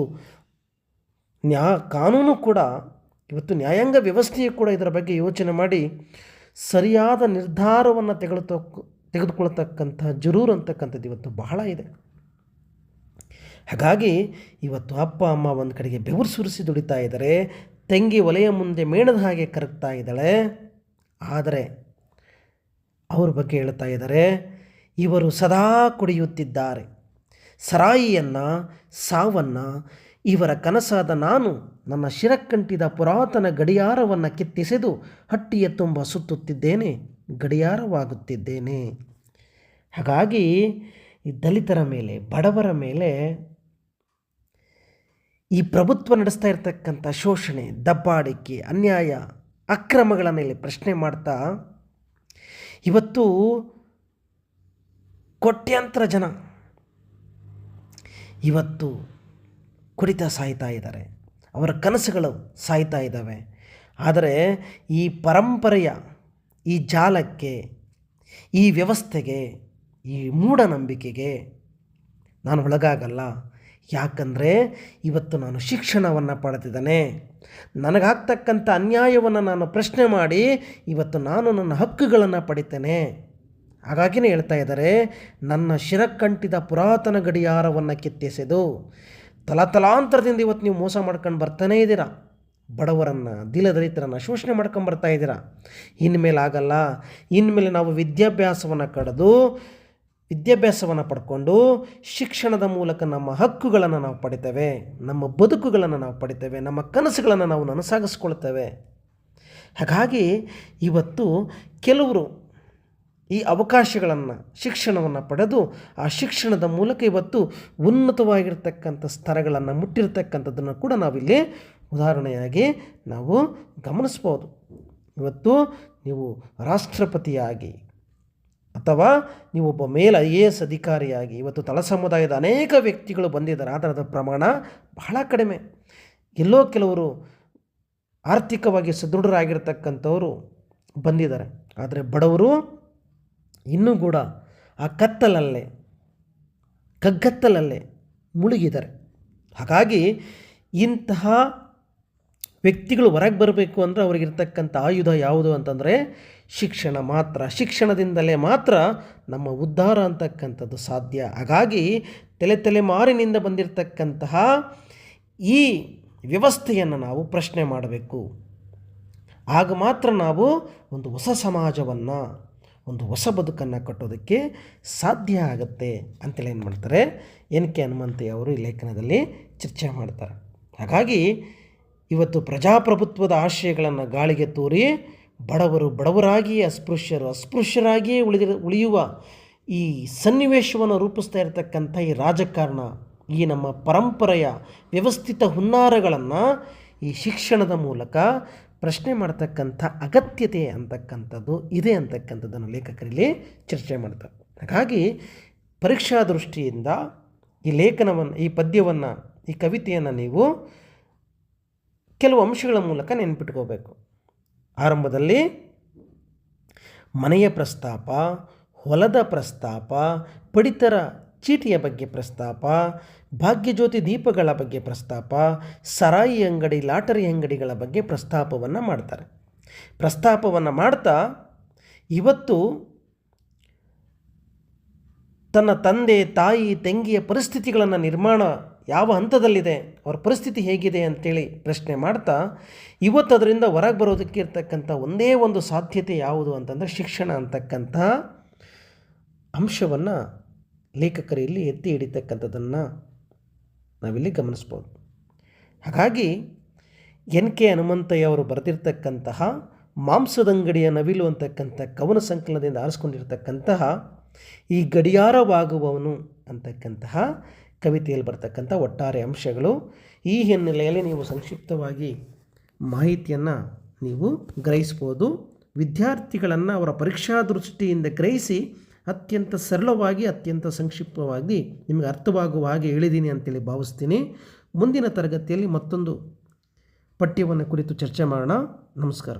ಕಾನೂನು ಕೂಡ, ಇವತ್ತು ನ್ಯಾಯಾಂಗ ವ್ಯವಸ್ಥೆಯು ಕೂಡ ಇದರ ಬಗ್ಗೆ ಯೋಚನೆ ಮಾಡಿ ಸರಿಯಾದ ನಿರ್ಧಾರವನ್ನು ತೆಗೆದುಕೊಳ್ತಕ್ಕಂಥ ಜರೂರು ಅಂತಕ್ಕಂಥದ್ದು ಇವತ್ತು ಬಹಳ ಇದೆ. ಹಾಗಾಗಿ ಇವತ್ತು ಅಪ್ಪ ಅಮ್ಮ ಒಂದು ಕಡೆಗೆ ಬೆವರು ಸುರಿಸಿ ದುಡಿತಾ ಇದ್ದಾರೆ, ತಂಗಿ ಒಲೆಯ ಮುಂದೆ ಮೇಣದ ಹಾಗೆ ಕರಗ್ತಾ ಇದ್ದಾಳೆ. ಆದರೆ ಅವ್ರ ಬಗ್ಗೆ ಹೇಳ್ತಾ ಇದ್ದಾರೆ, ಇವರು ಸದಾ ಕುಡಿಯುತ್ತಿದ್ದಾರೆ, ಸರಾಯಿಯನ್ನು, ಸಾವನ್ನು, ಇವರ ಕನಸಾದ ನಾನು ನನ್ನ ಶಿರಕ್ಕಂಟಿದ ಪುರಾತನ ಗಡಿಯಾರವನ್ನು ಕಿತ್ತೆಸೆದು ಹಟ್ಟಿಯ ತುಂಬ ಸುತ್ತುತ್ತಿದ್ದೇನೆ, ಗಡಿಯಾರವಾಗುತ್ತಿದ್ದೇನೆ. ಹಾಗಾಗಿ ಈ ದಲಿತರ ಮೇಲೆ, ಬಡವರ ಮೇಲೆ ಈ ಪ್ರಭುತ್ವ ನಡೆಸ್ತಾ ಇರತಕ್ಕಂಥ ಶೋಷಣೆ, ದಬ್ಬಾಳಿಕೆ, ಅನ್ಯಾಯ, ಅಕ್ರಮಗಳ ಮೇಲೆ ಪ್ರಶ್ನೆ ಮಾಡ್ತಾ ಇವತ್ತು ಕೋಟ್ಯಾಂತರ ಜನ ಇವತ್ತು ಕುಡಿತ ಸಾಯ್ತಾ ಇದ್ದಾರೆ, ಅವರ ಕನಸುಗಳು ಸಾಯ್ತಾ ಇದ್ದಾವೆ. ಆದರೆ ಈ ಪರಂಪರೆಯ ಈ ಜಾಲಕ್ಕೆ, ಈ ವ್ಯವಸ್ಥೆಗೆ, ಈ ಮೂಢನಂಬಿಕೆಗೆ ನಾನು ಒಳಗಾಗಲ್ಲ. ಯಾಕಂದರೆ ಇವತ್ತು ನಾನು ಶಿಕ್ಷಣವನ್ನು ಪಡೆದಿದ್ದೇನೆ, ನನಗಾಗ್ತಕ್ಕಂಥ ಅನ್ಯಾಯವನ್ನು ನಾನು ಪ್ರಶ್ನೆ ಮಾಡಿ ಇವತ್ತು ನಾನು ನನ್ನ ಹಕ್ಕುಗಳನ್ನು ಪಡಿತೇನೆ. ಹಾಗಾಗಿನೇ ಹೇಳ್ತಾ ಇದ್ದಾರೆ, ನನ್ನ ಶಿರಕ್ಕಂಟಿದ ಪುರಾತನ ಗಡಿಯಾರವನ್ನು ಕಿತ್ತೆಸೆದು. ತಲಾಂತರದಿಂದ ಇವತ್ತು ನೀವು ಮೋಸ ಮಾಡ್ಕೊಂಡು ಬರ್ತಾನೇ ಇದ್ದೀರಾ, ಬಡವರನ್ನು, ದಲಿತರನ್ನು ಶೋಷಣೆ ಮಾಡ್ಕೊಂಡು ಬರ್ತಾ ಇದ್ದೀರಾ. ಇನ್ಮೇಲೆ ಆಗಲ್ಲ. ಇನ್ಮೇಲೆ ನಾವು ವಿದ್ಯಾಭ್ಯಾಸವನ್ನು ಪಡ್ಕೊಂಡು ಶಿಕ್ಷಣದ ಮೂಲಕ ನಮ್ಮ ಹಕ್ಕುಗಳನ್ನು ನಾವು ಪಡಿತೇವೆ, ನಮ್ಮ ಬದುಕುಗಳನ್ನು ನಾವು ಪಡಿತೇವೆ, ನಮ್ಮ ಕನಸುಗಳನ್ನು ನಾವು ನನಸಾಗಿಸ್ಕೊಳ್ತೇವೆ. ಹಾಗಾಗಿ ಇವತ್ತು ಕೆಲವರು ಈ ಅವಕಾಶಗಳನ್ನು, ಶಿಕ್ಷಣವನ್ನು ಪಡೆದು ಆ ಶಿಕ್ಷಣದ ಮೂಲಕ ಇವತ್ತು ಉನ್ನತವಾಗಿರ್ತಕ್ಕಂಥ ಸ್ತರಗಳನ್ನು ಮುಟ್ಟಿರ್ತಕ್ಕಂಥದ್ದನ್ನು ಕೂಡ ನಾವಿಲ್ಲಿ ಉದಾಹರಣೆಯಾಗಿ ನಾವು ಗಮನಿಸ್ಬೋದು. ಇವತ್ತು ನೀವು ರಾಷ್ಟ್ರಪತಿಯಾಗಿ ಅಥವಾ ನೀವೊಬ್ಬ IAS ಅಧಿಕಾರಿಯಾಗಿ ಇವತ್ತು ತಳ ಸಮುದಾಯದ ಅನೇಕ ವ್ಯಕ್ತಿಗಳು ಬಂದಿದ್ದಾರೆ. ಆದರೆ ಅದರ ಪ್ರಮಾಣ ಬಹಳ ಕಡಿಮೆ. ಎಲ್ಲೋ ಕೆಲವರು ಆರ್ಥಿಕವಾಗಿ ಸದೃಢರಾಗಿರ್ತಕ್ಕಂಥವರು ಬಂದಿದ್ದಾರೆ. ಆದರೆ ಬಡವರು ಇನ್ನೂ ಕೂಡ ಆ ಕಗ್ಗತ್ತಲಲ್ಲೇ ಮುಳುಗಿದ್ದಾರೆ. ಹಾಗಾಗಿ ಇಂತಹ ವ್ಯಕ್ತಿಗಳು ಹೊರಗೆ ಬರಬೇಕು ಅಂದರೆ ಅವರಿಗಿರ್ತಕ್ಕಂಥ ಆಯುಧ ಯಾವುದು ಅಂತಂದರೆ ಶಿಕ್ಷಣ ಮಾತ್ರ. ಶಿಕ್ಷಣದಿಂದಲೇ ಮಾತ್ರ ನಮ್ಮ ಉದ್ಧಾರ ಅಂತಕ್ಕಂಥದ್ದು ಸಾಧ್ಯ. ಹಾಗಾಗಿ ತಲೆಮಾರಿನಿಂದ ಬಂದಿರತಕ್ಕಂತಹ ಈ ವ್ಯವಸ್ಥೆಯನ್ನು ನಾವು ಪ್ರಶ್ನೆ ಮಾಡಬೇಕು. ಆಗ ಮಾತ್ರ ನಾವು ಒಂದು ಹೊಸ ಸಮಾಜವನ್ನು, ಒಂದು ಹೊಸ ಬದುಕನ್ನು ಕಟ್ಟೋದಕ್ಕೆ ಸಾಧ್ಯ ಆಗುತ್ತೆ ಅಂತೇಳಿ ಏನು ಮಾಡ್ತಾರೆ NK ಹನುಮಂತಯ್ಯ ಅವರು ಈ ಲೇಖನದಲ್ಲಿ ಚರ್ಚೆ ಮಾಡ್ತಾರೆ. ಹಾಗಾಗಿ ಇವತ್ತು ಪ್ರಜಾಪ್ರಭುತ್ವದ ಆಶಯಗಳನ್ನು ಗಾಳಿಗೆ ತೂರಿ ಬಡವರು ಬಡವರಾಗಿಯೇ, ಅಸ್ಪೃಶ್ಯರಾಗಿಯೇ ಉಳಿಯುವ ಈ ಸನ್ನಿವೇಶವನ್ನು ರೂಪಿಸ್ತಾ ಇರತಕ್ಕಂಥ ಈ ರಾಜಕಾರಣ, ಈ ನಮ್ಮ ಪರಂಪರೆಯ ವ್ಯವಸ್ಥಿತ ಹುನ್ನಾರಗಳನ್ನು ಈ ಶಿಕ್ಷಣದ ಮೂಲಕ ಪ್ರಶ್ನೆ ಮಾಡ್ತಕ್ಕಂಥ ಅಗತ್ಯತೆ ಅಂತಕ್ಕಂಥದ್ದು ಇದೆ ಅಂತಕ್ಕಂಥದ್ದನ್ನು ಲೇಖಕರಲ್ಲಿ ಚರ್ಚೆ ಮಾಡ್ತಾರೆ. ಹಾಗಾಗಿ ಪರೀಕ್ಷಾ ದೃಷ್ಟಿಯಿಂದ ಈ ಲೇಖನವನ್ನು, ಈ ಪದ್ಯವನ್ನು, ಈ ಕವಿತೆಯನ್ನು ನೀವು ಕೆಲವು ಅಂಶಗಳ ಮೂಲಕ ನೆನ್ಪಿಟ್ಕೋಬೇಕು. ಆರಂಭದಲ್ಲಿ ಮನೆಯ ಪ್ರಸ್ತಾಪ, ಹೊಲದ ಪ್ರಸ್ತಾಪ, ಪಡಿತರ ಚೀಟಿಯ ಬಗ್ಗೆ ಪ್ರಸ್ತಾಪ, ಭಾಗ್ಯಜ್ಯೋತಿ ದೀಪಗಳ ಬಗ್ಗೆ ಪ್ರಸ್ತಾಪ, ಸರಾಯಿ ಅಂಗಡಿ, ಲಾಟರಿ ಅಂಗಡಿಗಳ ಬಗ್ಗೆ ಪ್ರಸ್ತಾಪವನ್ನು ಮಾಡ್ತಾರೆ. ಪ್ರಸ್ತಾಪವನ್ನು ಮಾಡ್ತಾ ಇವತ್ತು ತನ್ನ ತಂದೆ, ತಾಯಿ, ತಂಗಿಯ ಪರಿಸ್ಥಿತಿಗಳನ್ನು ನಿರ್ಮಾಣ ಯಾವ ಹಂತದಲ್ಲಿದೆ, ಅವರ ಪರಿಸ್ಥಿತಿ ಹೇಗಿದೆ ಅಂತೇಳಿ ಪ್ರಶ್ನೆ ಮಾಡ್ತಾ ಇವತ್ತು ಅದರಿಂದ ಹೊರಗೆ ಬರೋದಕ್ಕೆ ಇರ್ತಕ್ಕಂಥ ಒಂದೇ ಒಂದು ಸಾಧ್ಯತೆ ಯಾವುದು ಅಂತಂದರೆ ಶಿಕ್ಷಣ ಅಂತಕ್ಕಂಥ ಅಂಶವನ್ನು ಲೇಖಕರು ಇಲ್ಲಿ ಎತ್ತಿ ಹಿಡಿತಕ್ಕಂಥದ್ದನ್ನು ನಾವಿಲ್ಲಿ ಗಮನಿಸ್ಬೋದು. ಹಾಗಾಗಿ NK ಹನುಮಂತಯ್ಯ ಅವರು ಬರೆದಿರ್ತಕ್ಕಂತಹ ಮಾಂಸದಂಗಡಿಯ ನವಿಲು ಅಂತಕ್ಕಂಥ ಕವನ ಸಂಕಲನದಿಂದ ಆರಿಸ್ಕೊಂಡಿರ್ತಕ್ಕಂತಹ ಈ ಗಡಿಯಾರವಾಗುವವನು ಅಂತಕ್ಕಂತಹ ಕವಿತೆಯಲ್ಲಿ ಬರ್ತಕ್ಕಂಥ ಒಟ್ಟಾರೆ ಅಂಶಗಳು. ಈ ಹಿನ್ನೆಲೆಯಲ್ಲಿ ನೀವು ಸಂಕ್ಷಿಪ್ತವಾಗಿ ಮಾಹಿತಿಯನ್ನು ನೀವು ಗ್ರಹಿಸ್ಬೋದು. ವಿದ್ಯಾರ್ಥಿಗಳನ್ನು ಅವರ ಪರೀಕ್ಷಾ ದೃಷ್ಟಿಯಿಂದ ಗ್ರಹಿಸಿ ಅತ್ಯಂತ ಸರಳವಾಗಿ, ಅತ್ಯಂತ ಸಂಕ್ಷಿಪ್ತವಾಗಿ ನಿಮಗೆ ಅರ್ಥವಾಗುವ ಹಾಗೆ ಹೇಳಿದ್ದೀನಿ ಅಂತೇಳಿ ಭಾವಿಸ್ತೀನಿ. ಮುಂದಿನ ತರಗತಿಯಲ್ಲಿ ಮತ್ತೊಂದು ಪಠ್ಯವನ್ನು ಕುರಿತು ಚರ್ಚೆ ಮಾಡೋಣ. ನಮಸ್ಕಾರ.